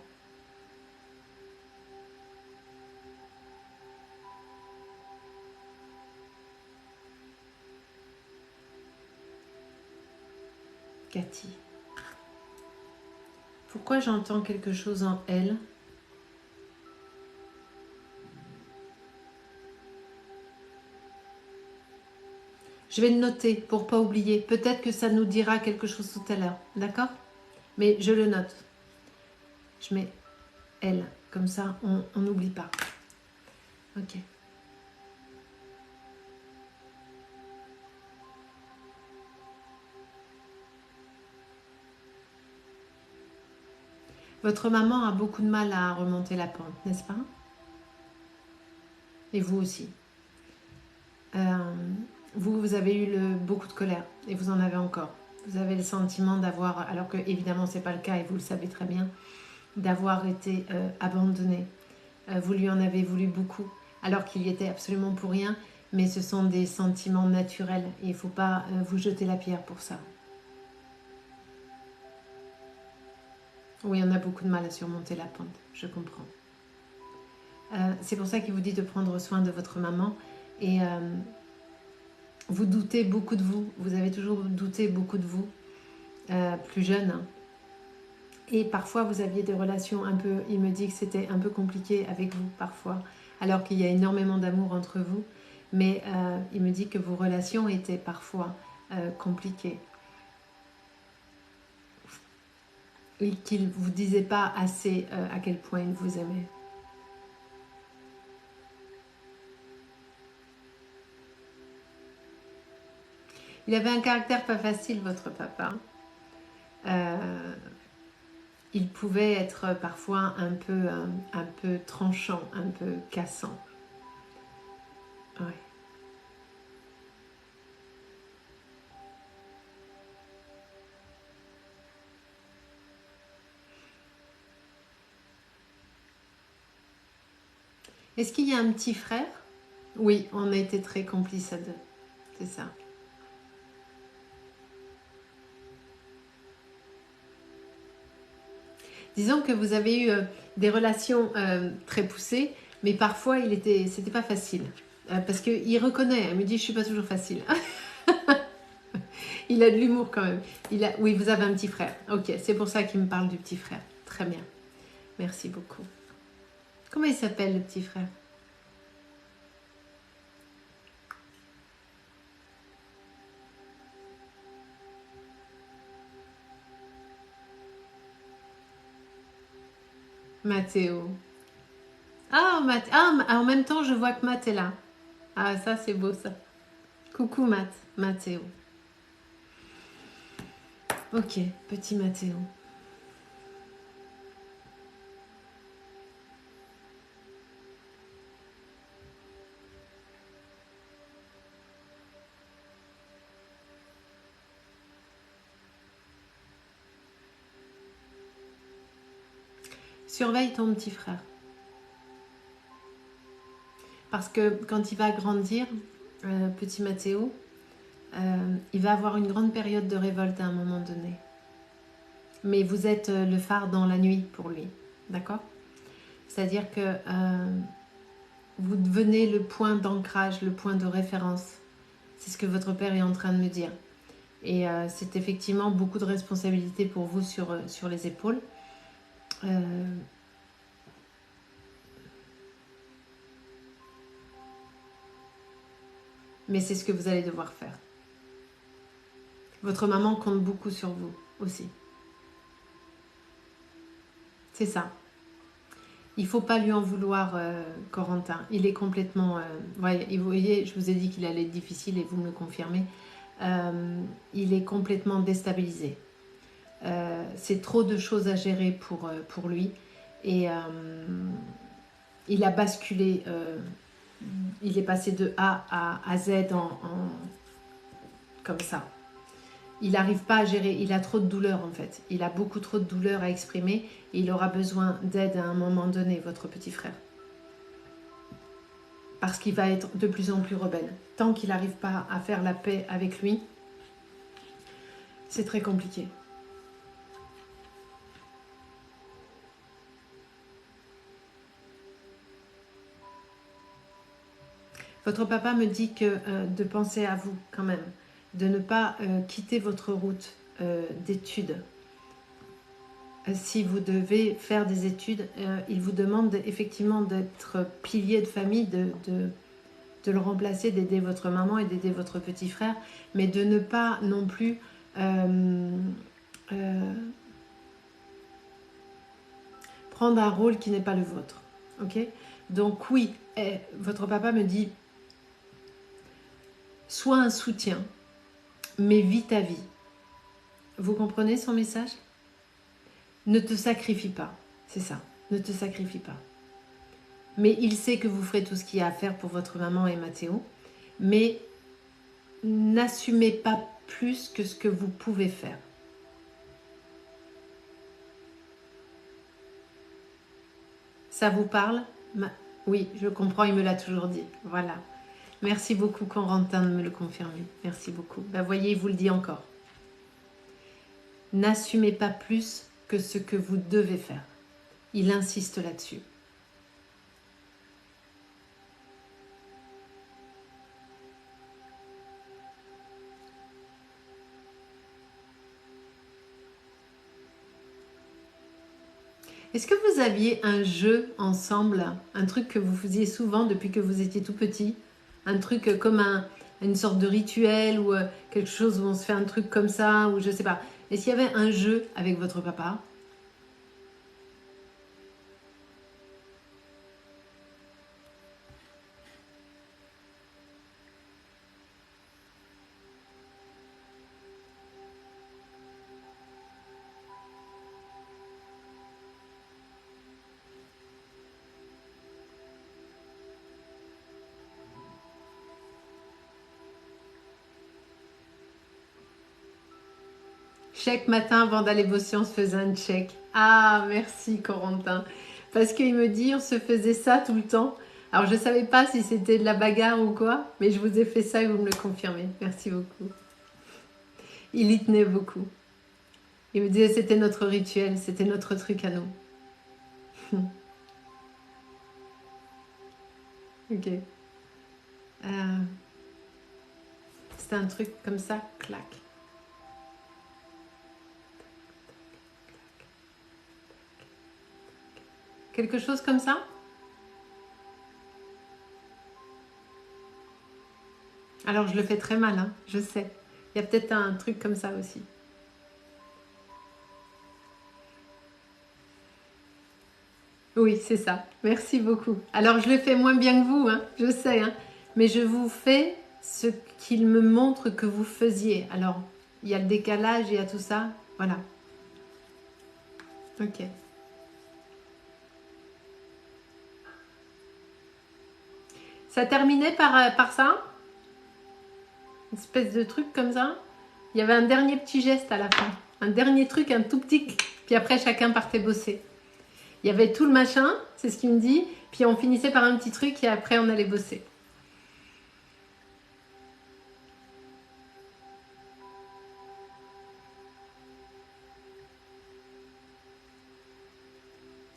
Speaker 1: Cathy. Pourquoi j'entends quelque chose en L? Je vais le noter pour ne pas oublier. Peut-être que ça nous dira quelque chose tout à l'heure. D'accord? Mais je le note. Je mets L. Comme ça, on n'oublie pas. Ok. Votre maman a beaucoup de mal à remonter la pente, n'est-ce pas? Et vous aussi. Vous avez eu beaucoup de colère et vous en avez encore. Vous avez le sentiment d'avoir, alors que évidemment c'est pas le cas et vous le savez très bien, d'avoir été abandonné. Vous lui en avez voulu beaucoup, alors qu'il y était absolument pour rien, mais ce sont des sentiments naturels et il ne faut pas vous jeter la pierre pour ça. Oui, on a beaucoup de mal à surmonter la pente, je comprends. C'est pour ça qu'il vous dit de prendre soin de votre maman et vous doutez beaucoup de vous. Vous avez toujours douté beaucoup de vous, plus jeune. Et parfois, vous aviez des relations un peu... Il me dit que c'était un peu compliqué avec vous, parfois, alors qu'il y a énormément d'amour entre vous. Mais il me dit que vos relations étaient parfois compliquées. Et qu'il ne vous disait pas assez à quel point il vous aimait. Il avait un caractère pas facile, votre papa. Il pouvait être parfois un peu tranchant, un peu cassant. Ouais. Est-ce qu'il y a un petit frère? Oui, on a été très complices à deux. C'est ça. Disons que vous avez eu des relations très poussées, mais parfois c'était pas facile. Parce qu'il reconnaît, il me dit je suis pas toujours facile. Il a de l'humour quand même. Oui, vous avez un petit frère. Ok, c'est pour ça qu'il me parle du petit frère. Très bien. Merci beaucoup. Comment il s'appelle le petit frère? Mathéo. En même temps, je vois que Matt est là. Ah, ça, c'est beau, ça. Coucou, Mathéo. Ok, petit Mathéo. Surveille ton petit frère. Parce que quand il va grandir, petit Mathéo, il va avoir une grande période de révolte à un moment donné. Mais vous êtes le phare dans la nuit pour lui, d'accord? C'est-à-dire que vous devenez le point d'ancrage, le point de référence. C'est ce que votre père est en train de me dire. Et c'est effectivement beaucoup de responsabilités pour vous sur les épaules. mais c'est ce que vous allez devoir faire. Votre maman compte beaucoup sur vous aussi. C'est ça. Il ne faut pas lui en vouloir, Corentin. Il est complètement... ouais, vous voyez, je vous ai dit qu'il allait être difficile et vous me le confirmez. Il est complètement déstabilisé. C'est trop de choses à gérer pour lui. Et il a basculé. Il est passé de A à Z comme ça. Il n'arrive pas à gérer, il a trop de douleur en fait. Il a beaucoup trop de douleur à exprimer et il aura besoin d'aide à un moment donné, votre petit frère. Parce qu'il va être de plus en plus rebelle. Tant qu'il n'arrive pas à faire la paix avec lui, c'est très compliqué. Votre papa me dit que de penser à vous quand même, de ne pas quitter votre route d'études. Si vous devez faire des études, il vous demande effectivement d'être pilier de famille, de le remplacer, d'aider votre maman et d'aider votre petit frère, mais de ne pas non plus prendre un rôle qui n'est pas le vôtre. Ok? Donc oui, votre papa me dit, sois un soutien, mais vis ta vie. Vous comprenez son message? Ne te sacrifie pas, c'est ça, ne te sacrifie pas. Mais il sait que vous ferez tout ce qu'il y a à faire pour votre maman et Mathéo, mais n'assumez pas plus que ce que vous pouvez faire. Ça vous parle? Oui, je comprends, il me l'a toujours dit. Voilà. Merci beaucoup, Corentin, de me le confirmer. Merci beaucoup. Ben, voyez, il vous le dit encore. N'assumez pas plus que ce que vous devez faire. Il insiste là-dessus. Est-ce que vous aviez un jeu ensemble, un truc que vous faisiez souvent depuis que vous étiez tout petit? Un truc comme une sorte de rituel ou quelque chose où on se fait un truc comme ça, ou je sais pas. Est-ce qu'il y avait un jeu avec votre papa? Chaque matin avant d'aller bosser, on se faisait un check. Ah, merci Corentin. Parce qu'il me dit, on se faisait ça tout le temps. Alors, je ne savais pas si c'était de la bagarre ou quoi, mais je vous ai fait ça et vous me le confirmez. Merci beaucoup. Il y tenait beaucoup. Il me disait que c'était notre rituel, c'était notre truc à nous. Ok. C'était un truc comme ça, clac. Quelque chose comme ça? Alors je le fais très mal, hein, je sais. Il y a peut-être un truc comme ça aussi. Oui, c'est ça. Merci beaucoup. Alors je le fais moins bien que vous, hein, je sais, hein, mais je vous fais ce qu'il me montre que vous faisiez. Alors, il y a le décalage, il y a tout ça. Voilà. Ok. Ça terminait par ça? Une espèce de truc comme ça? Il y avait un dernier petit geste à la fin. Un dernier truc, un tout petit. Puis après, chacun partait bosser. Il y avait tout le machin, c'est ce qu'il me dit. Puis on finissait par un petit truc et après, on allait bosser.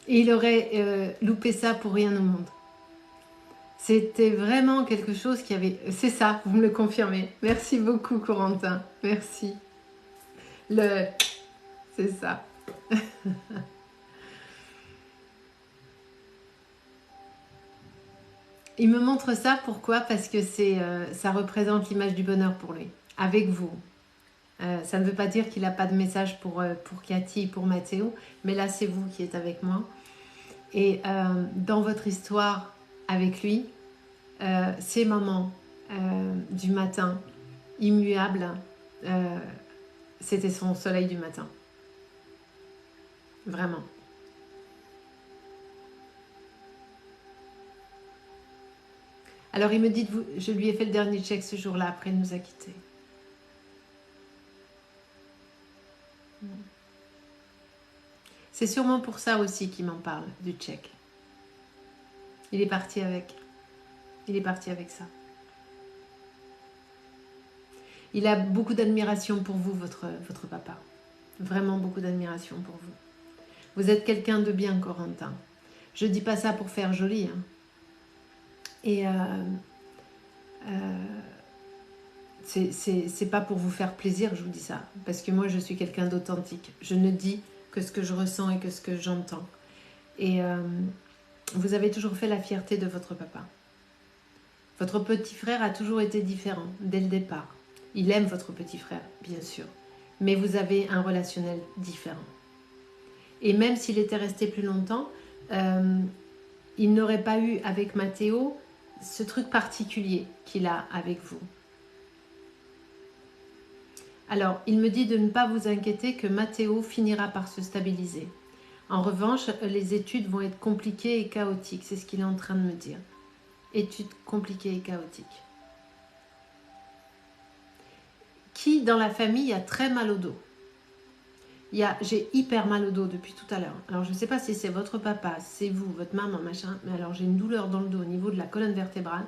Speaker 1: Et il aurait loupé ça pour rien au monde. C'était vraiment quelque chose qui avait... C'est ça, vous me le confirmez. Merci beaucoup, Corentin. Merci. C'est ça. Il me montre ça, pourquoi? Parce que ça représente l'image du bonheur pour lui, avec vous. Ça ne veut pas dire qu'il n'a pas de message pour Cathy et pour Mathéo, mais là c'est vous qui êtes avec moi. Et dans votre histoire avec lui, ces moments du matin, immuables, c'était son soleil du matin. Vraiment. Alors il me dit, je lui ai fait le dernier check ce jour-là, après il nous a quittés. C'est sûrement pour ça aussi qu'il m'en parle, du check. Il est parti avec. Il est parti avec ça. Il a beaucoup d'admiration pour vous, votre papa. Vraiment beaucoup d'admiration pour vous. Vous êtes quelqu'un de bien, Corentin. Je ne dis pas ça pour faire joli. Hein. Et c'est pas pour vous faire plaisir, je vous dis ça. Parce que moi, je suis quelqu'un d'authentique. Je ne dis que ce que je ressens et que ce que j'entends. Et vous avez toujours fait la fierté de votre papa. Votre petit frère a toujours été différent dès le départ. Il aime votre petit frère, bien sûr. Mais vous avez un relationnel différent. Et même s'il était resté plus longtemps, il n'aurait pas eu avec Mathéo ce truc particulier qu'il a avec vous. Alors, il me dit de ne pas vous inquiéter que Mathéo finira par se stabiliser. En revanche, les études vont être compliquées et chaotiques. C'est ce qu'il est en train de me dire. Études compliquées et chaotiques. Qui dans la famille a très mal au dos? J'ai hyper mal au dos depuis tout à l'heure. Alors je ne sais pas si c'est votre papa, si c'est vous, votre maman, machin, mais alors j'ai une douleur dans le dos au niveau de la colonne vertébrale.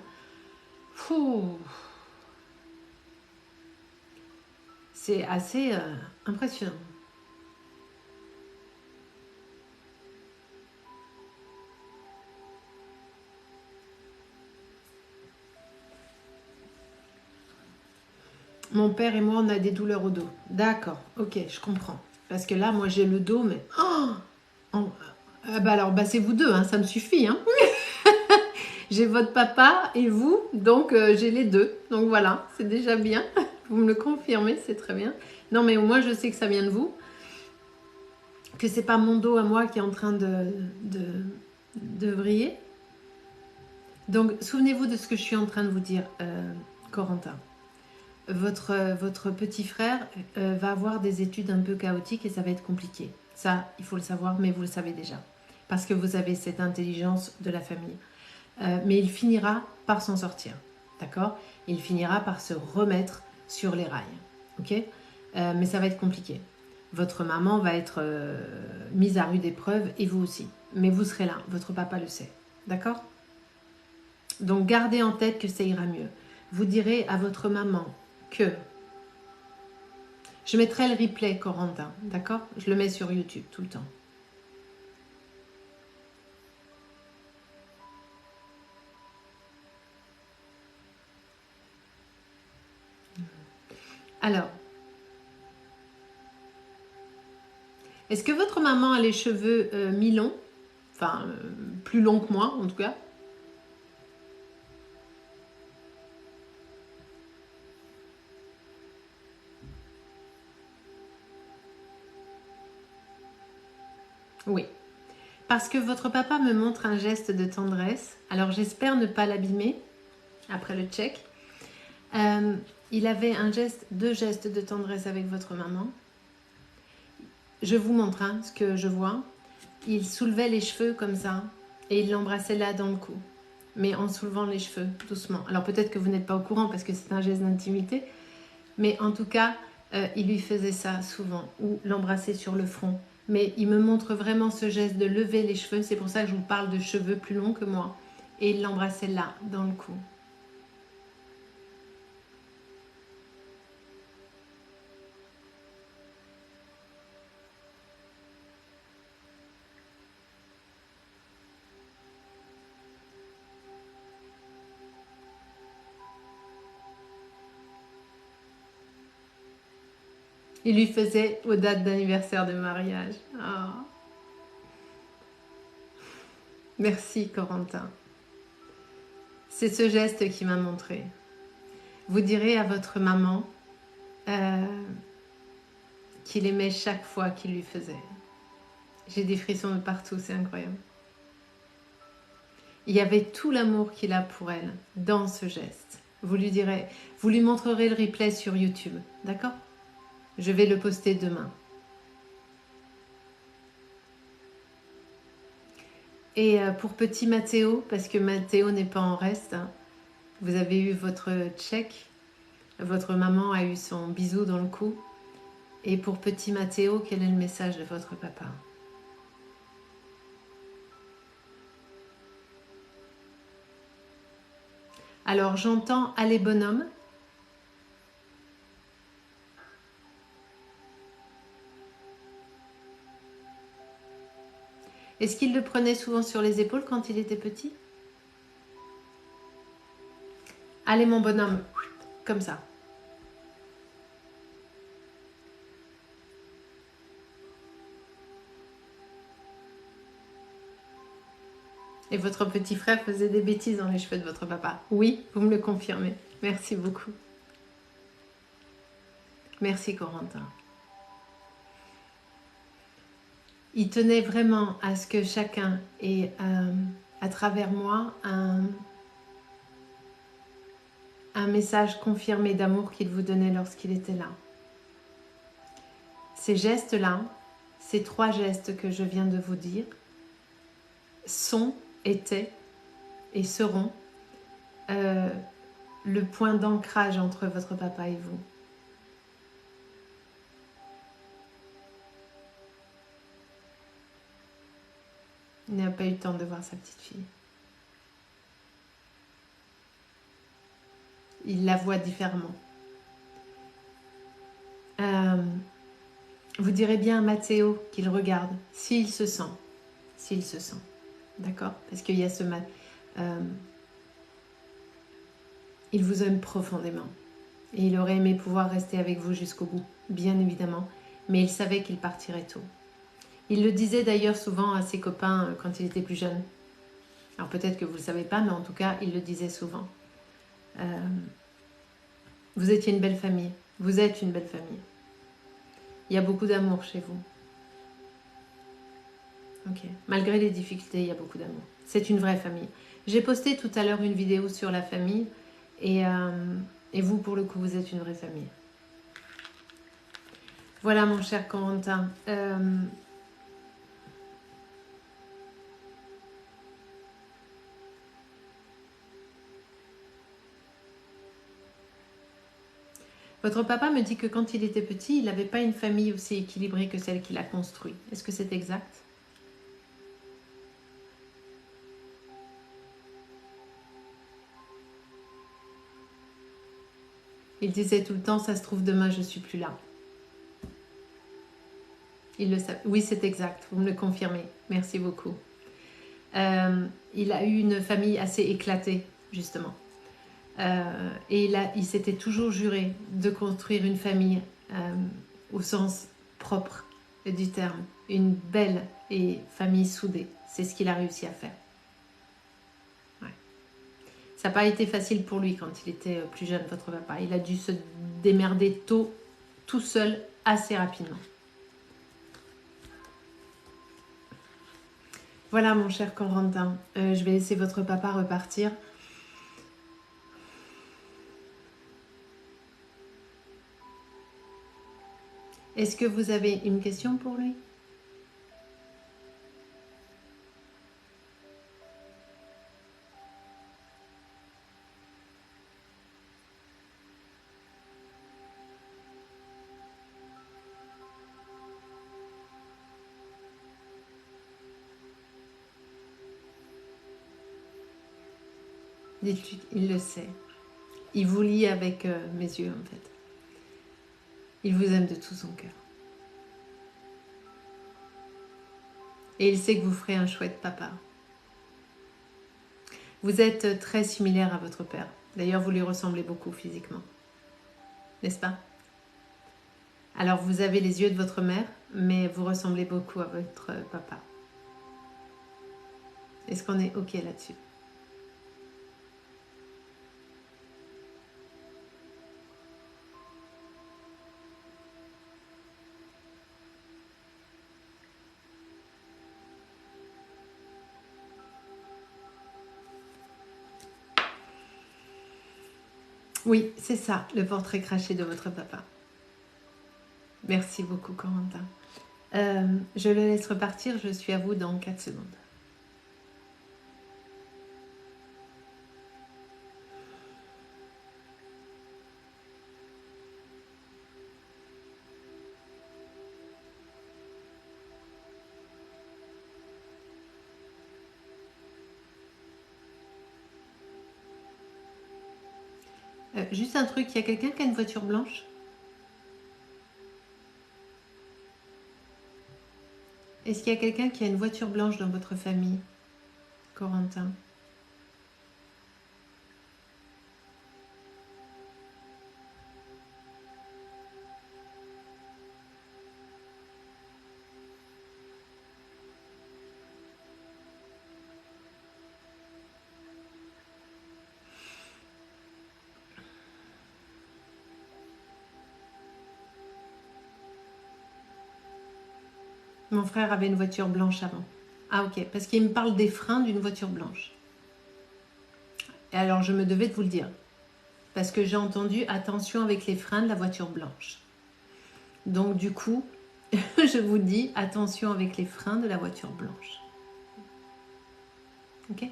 Speaker 1: Fou. C'est assez impressionnant. Mon père et moi, on a des douleurs au dos. D'accord, ok, je comprends. Parce que là, moi, j'ai le dos, mais... alors, c'est vous deux, hein, ça me suffit. Hein. J'ai votre papa et vous, donc j'ai les deux. Donc voilà, c'est déjà bien. Vous me le confirmez, c'est très bien. Non, mais au moins, je sais que ça vient de vous. Que c'est pas mon dos à moi qui est en train de vriller. Donc, souvenez-vous de ce que je suis en train de vous dire, Corentin. Votre petit frère va avoir des études un peu chaotiques et ça va être compliqué. Ça, il faut le savoir, mais vous le savez déjà. Parce que vous avez cette intelligence de la famille. Mais il finira par s'en sortir. D'accord? Il finira par se remettre sur les rails. Ok? Mais ça va être compliqué. Votre maman va être mise à rude épreuve et vous aussi. Mais vous serez là. Votre papa le sait. D'accord? Donc gardez en tête que ça ira mieux. Vous direz à votre maman que... Je mettrai le replay, Corentin, d'accord? Je le mets sur YouTube tout le temps. Alors, est-ce que votre maman a les cheveux mi-longs? Enfin, plus longs que moi, en tout cas. Oui. Parce que votre papa me montre un geste de tendresse. Alors, j'espère ne pas l'abîmer après le check. Il avait deux gestes de tendresse avec votre maman. Je vous montre ce que je vois. Il soulevait les cheveux comme ça et il l'embrassait là dans le cou. Mais en soulevant les cheveux doucement. Alors peut-être que vous n'êtes pas au courant parce que c'est un geste d'intimité. Mais en tout cas, il lui faisait ça souvent. Ou l'embrasser sur le front. Mais il me montre vraiment ce geste de lever les cheveux. C'est pour ça que je vous parle de cheveux plus longs que moi. Et il l'embrassait là, dans le cou. Il lui faisait aux dates d'anniversaire de mariage. Oh. Merci, Corentin. C'est ce geste qui m'a montré. Vous direz à votre maman qu'il aimait chaque fois qu'il lui faisait. J'ai des frissons de partout, c'est incroyable. Il y avait tout l'amour qu'il a pour elle dans ce geste. Vous lui direz, vous lui montrerez le replay sur YouTube, d'accord? Je vais le poster demain. Et pour petit Mathéo, parce que Mathéo n'est pas en reste, hein, vous avez eu votre check, votre maman a eu son bisou dans le cou. Et pour petit Mathéo, quel est le message de votre papa? Alors j'entends allez bonhomme. Est-ce qu'il le prenait souvent sur les épaules quand il était petit? Allez mon bonhomme, comme ça. Et votre petit frère faisait des bêtises dans les cheveux de votre papa? Oui, vous me le confirmez. Merci beaucoup. Merci Corentin. Il tenait vraiment à ce que chacun ait, à travers moi, un message confirmé d'amour qu'il vous donnait lorsqu'il était là. Ces gestes-là, ces 3 gestes que je viens de vous dire, sont, étaient et seront le point d'ancrage entre votre papa et vous. Il n'a pas eu le temps de voir sa petite fille. Il la voit différemment. Vous direz bien à Mathéo qu'il regarde, s'il se sent. S'il se sent. D'accord? Parce qu'il y a ce mal. Il vous aime profondément. Et il aurait aimé pouvoir rester avec vous jusqu'au bout, bien évidemment. Mais il savait qu'il partirait tôt. Il le disait d'ailleurs souvent à ses copains quand il était plus jeune. Alors peut-être que vous ne le savez pas, mais en tout cas, il le disait souvent. Vous étiez une belle famille. Vous êtes une belle famille. Il y a beaucoup d'amour chez vous. Ok. Malgré les difficultés, il y a beaucoup d'amour. C'est une vraie famille. J'ai posté tout à l'heure une vidéo sur la famille. Et vous, pour le coup, vous êtes une vraie famille. Voilà, mon cher Corentin. Votre papa me dit que quand il était petit, il n'avait pas une famille aussi équilibrée que celle qu'il a construite. Est-ce que c'est exact? Il disait tout le temps, ça se trouve demain, je ne suis plus là. Il le savait. Oui, c'est exact, vous me le confirmez. Merci beaucoup. Il a eu une famille assez éclatée, justement. Et il s'était toujours juré de construire une famille au sens propre du terme. Une belle famille soudée. C'est ce qu'il a réussi à faire. Ouais. Ça n'a pas été facile pour lui quand il était plus jeune, votre papa. Il a dû se démerder tôt, tout seul, assez rapidement. Voilà, mon cher Corentin. Je vais laisser votre papa repartir. Est-ce que vous avez une question pour lui? Dites-lui, il le sait. Il vous lit avec mes yeux, en fait. Il vous aime de tout son cœur. Et il sait que vous ferez un chouette papa. Vous êtes très similaire à votre père. D'ailleurs, vous lui ressemblez beaucoup physiquement. N'est-ce pas? Alors, vous avez les yeux de votre mère, mais vous ressemblez beaucoup à votre papa. Est-ce qu'on est OK là-dessus? Oui, c'est ça, le portrait craché de votre papa. Merci beaucoup, Corentin. Je le laisse repartir, je suis à vous dans 4 secondes. Juste un truc, il y a quelqu'un qui a une voiture blanche? Est-ce qu'il y a quelqu'un qui a une voiture blanche dans votre famille, Corentin? Mon frère avait une voiture blanche avant. Ah ok, parce qu'il me parle des freins d'une voiture blanche. Et alors je me devais de vous le dire. Parce que j'ai entendu attention avec les freins de la voiture blanche. Donc du coup, je vous dis attention avec les freins de la voiture blanche. Ok?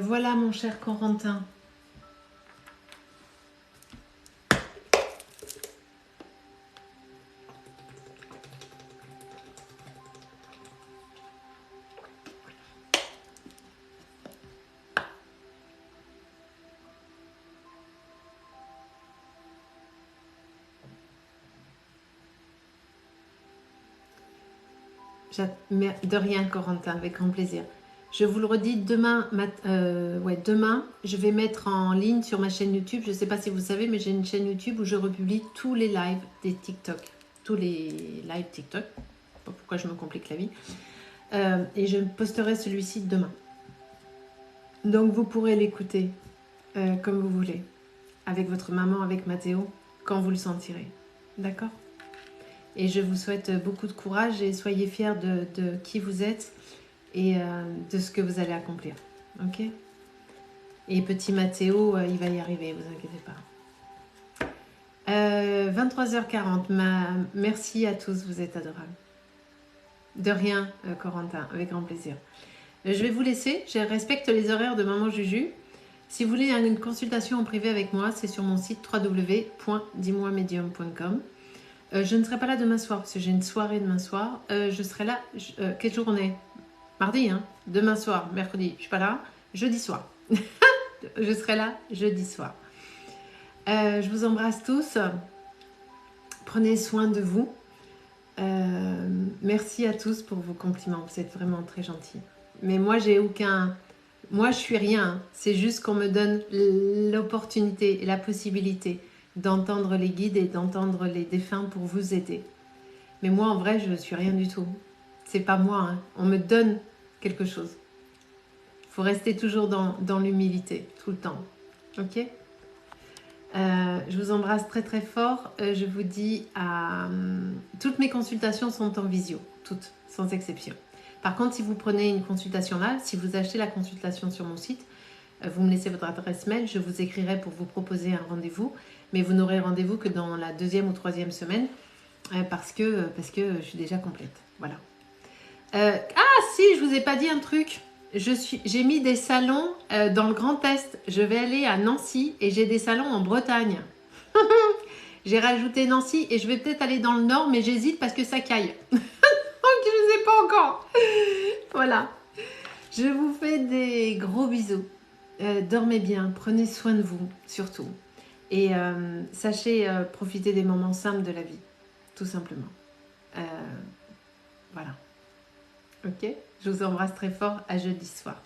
Speaker 1: Voilà mon cher Corentin. De rien Corentin, avec grand plaisir. Je vous le redis, demain, demain, je vais mettre en ligne sur ma chaîne YouTube. Je ne sais pas si vous savez, mais j'ai une chaîne YouTube où je republie tous les lives des TikTok. Tous les lives TikTok. Pas pourquoi je me complique la vie. Et je posterai celui-ci demain. Donc vous pourrez l'écouter comme vous voulez. Avec votre maman, avec Mathéo, quand vous le sentirez. D'accord ? Et je vous souhaite beaucoup de courage et soyez fiers de qui vous êtes et de ce que vous allez accomplir. Ok? Et petit Mathéo, il va y arriver, vous inquiétez pas. 23h40, merci à tous, vous êtes adorables. De rien, Corentin, avec grand plaisir. Je vais vous laisser, je respecte les horaires de Maman Juju. Si vous voulez une consultation en privé avec moi, c'est sur mon site www.dis-moi-medium.com. Je ne serai pas là demain soir, parce que j'ai une soirée demain soir. Je serai là, quel jour on est? Mardi, hein? Demain soir, mercredi, je ne suis pas là. Jeudi soir. Je serai là jeudi soir. Je vous embrasse tous. Prenez soin de vous. Merci à tous pour vos compliments. Vous êtes vraiment très gentils. Mais moi, j'ai aucun... Moi, je suis rien. C'est juste qu'on me donne l'opportunité et la possibilité d'entendre les guides et d'entendre les défunts pour vous aider. Mais moi, en vrai, je ne suis rien du tout. C'est pas moi. Hein. On me donne quelque chose. Il faut rester toujours dans l'humilité, tout le temps. Ok? Je vous embrasse très très fort. Je vous dis toutes mes consultations sont en visio. Toutes, sans exception. Par contre, si vous prenez une consultation là, si vous achetez la consultation sur mon site, vous me laissez votre adresse mail, je vous écrirai pour vous proposer un rendez-vous, mais vous n'aurez rendez-vous que dans la 2e ou 3e semaine parce que je suis déjà complète. Voilà. Si, je vous ai pas dit un truc. J'ai mis des salons dans le Grand Est. Je vais aller à Nancy et j'ai des salons en Bretagne. J'ai rajouté Nancy et je vais peut-être aller dans le Nord, mais j'hésite parce que ça caille. Donc je ne sais pas encore. Voilà. Je vous fais des gros bisous. Dormez bien, prenez soin de vous, surtout. Et sachez profiter des moments simples de la vie, tout simplement. Voilà. Ok? Je vous embrasse très fort. À jeudi soir.